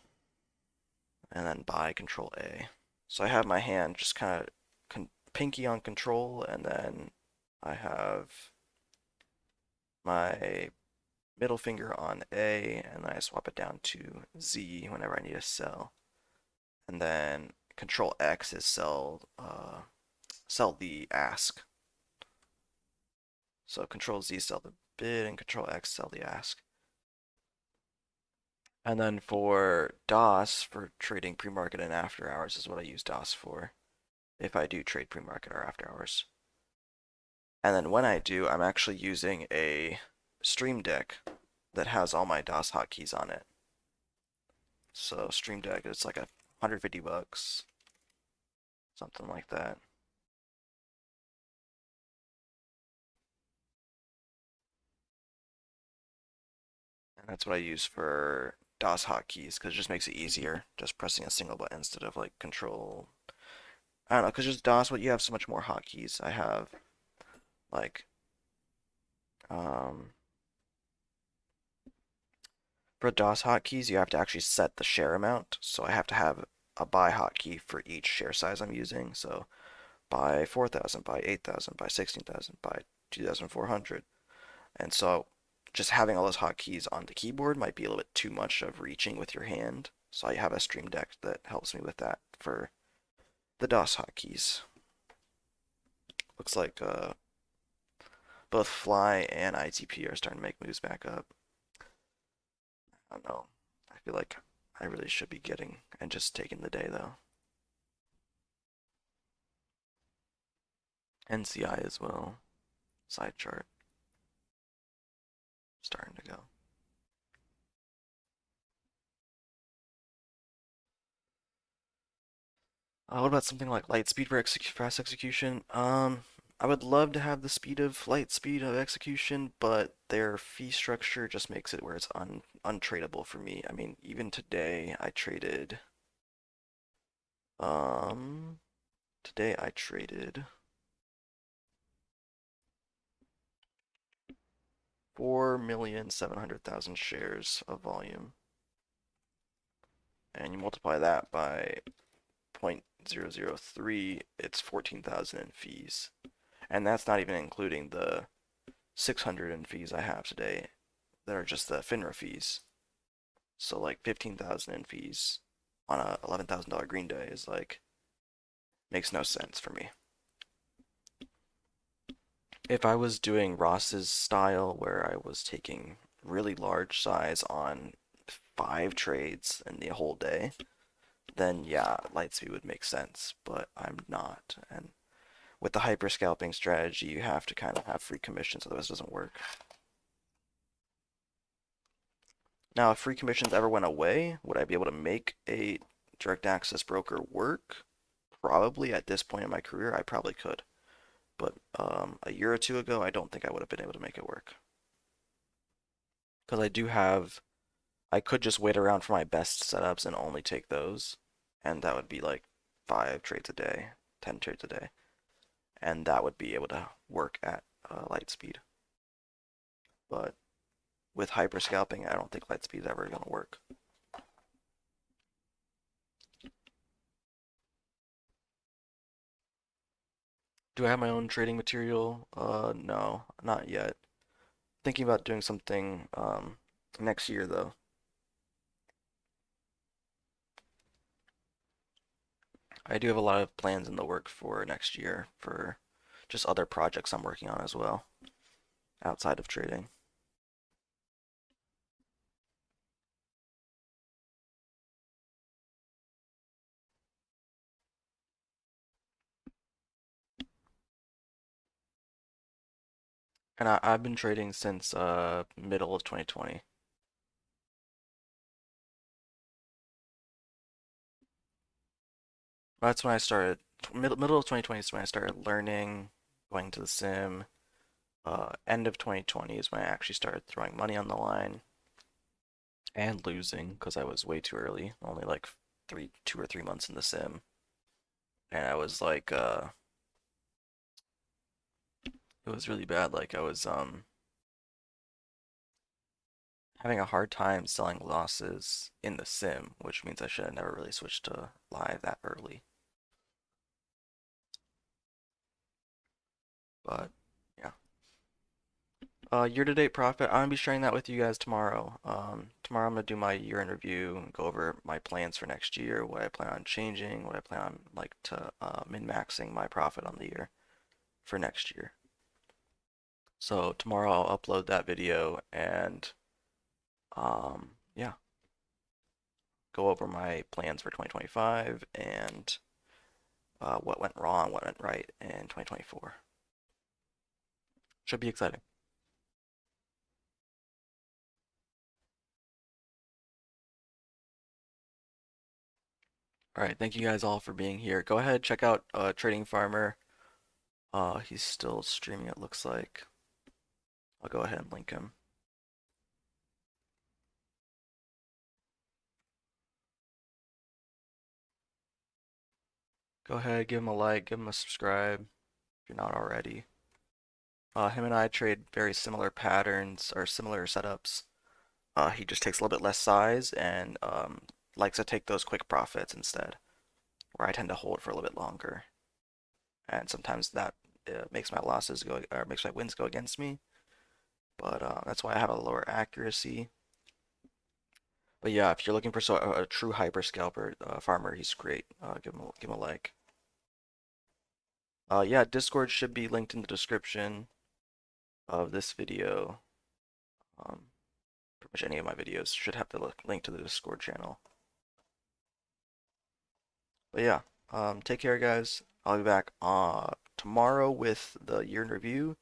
and then buy, Control A. So I have my hand just kind of pinky on Control, and then I have my middle finger on A, and then I swap it down to Z whenever I need to sell. And then Control X is sell the ask. So Control Z sell the bid, and Control X sell the ask. And then for DOS, for trading pre-market and after hours is what I use DOS for, if I do trade pre-market or after hours. And then when I do, I'm actually using a Stream Deck that has all my DOS hotkeys on it. So Stream Deck, it's like $150, something like that. And that's what I use for DOS hotkeys because it just makes it easier, just pressing a single button instead of like control. I don't know, because just DOS, you have so much more hotkeys. I have like um, for DOS hotkeys, you have to actually set the share amount. So I have to have a buy hotkey for each share size I'm using. So buy 4,000, buy 8,000, buy 16,000, buy 2,400. And so just having all those hotkeys on the keyboard might be a little bit too much of reaching with your hand. So I have a Stream Deck that helps me with that for the DOS hotkeys. Looks like both Fly and ITP are starting to make moves back up. I don't know. I feel like I really should be getting and just taking the day though. NCI as well. Side chart. Starting to go. What about something like light speed for fast execution? I would love to have the speed of light speed of execution, but their fee structure just makes it where it's untradable for me. I mean, even today I traded. Um, Today I traded 4,700,000 shares of volume, and you multiply that by 0.003, it's 14,000 in fees. And that's not even including the 600 in fees I have today that are just the FINRA fees. So like 15,000 in fees on a $11,000 green day is like, makes no sense for me. If I was doing Ross's style where I was taking really large size on 5 trades in the whole day, then yeah, light speed would make sense, but I'm not. And with the hyper scalping strategy, you have to kind of have free commissions, otherwise it doesn't work. Now, if free commissions ever went away, would I be able to make a direct access broker work? Probably at this point in my career, I probably could. But a year or two ago, I don't think I would have been able to make it work. Because I could just wait around for my best setups and only take those. And that would be like 5 trades a day, 10 trades a day. And that would be able to work at light speed. But with hyper scalping, I don't think light speed is ever going to work. Do I have my own trading material? No, not yet. Thinking about doing something next year though. I do have a lot of plans in the work for next year for just other projects I'm working on as well, outside of trading. And I've been trading since middle of 2020. That's when I started. Middle of 2020 is when I started learning, going to the sim. End of 2020 is when I actually started throwing money on the line and losing because I was way too early, only like 2 or 3 months in the sim, and I was like, it was really bad. Like I was having a hard time selling losses in the sim, which means I should have never really switched to live that early. But yeah. Year-to-date profit, I'm gonna be sharing that with you guys tomorrow. Tomorrow I'm gonna do my year in review and go over my plans for next year, what I plan on changing, what I plan on like to min-maxing my profit on the year for next year. So tomorrow I'll upload that video and yeah, go over my plans for 2025 and what went wrong, what went right in 2024. Should be exciting. All right, thank you guys all for being here. Go ahead, check out Trading Farmer. He's still streaming, it looks like. I'll go ahead and link him. Go ahead, give him a like, give him a subscribe if you're not already. Him and I trade very similar patterns or similar setups. He just takes a little bit less size and likes to take those quick profits instead, where I tend to hold for a little bit longer. And sometimes that makes my losses go or makes my wins go against me. But that's why I have a lower accuracy. But yeah, if you're looking for a true hyper scalper farmer, he's great. Give him a like. Yeah, Discord should be linked in the description of this video. Pretty much any of my videos should have the link to the Discord channel. But yeah, take care, guys. I'll be back tomorrow with the year in review.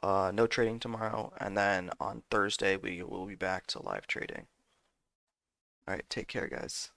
No trading tomorrow, and then on Thursday we will be back to live trading. All right, take care, guys.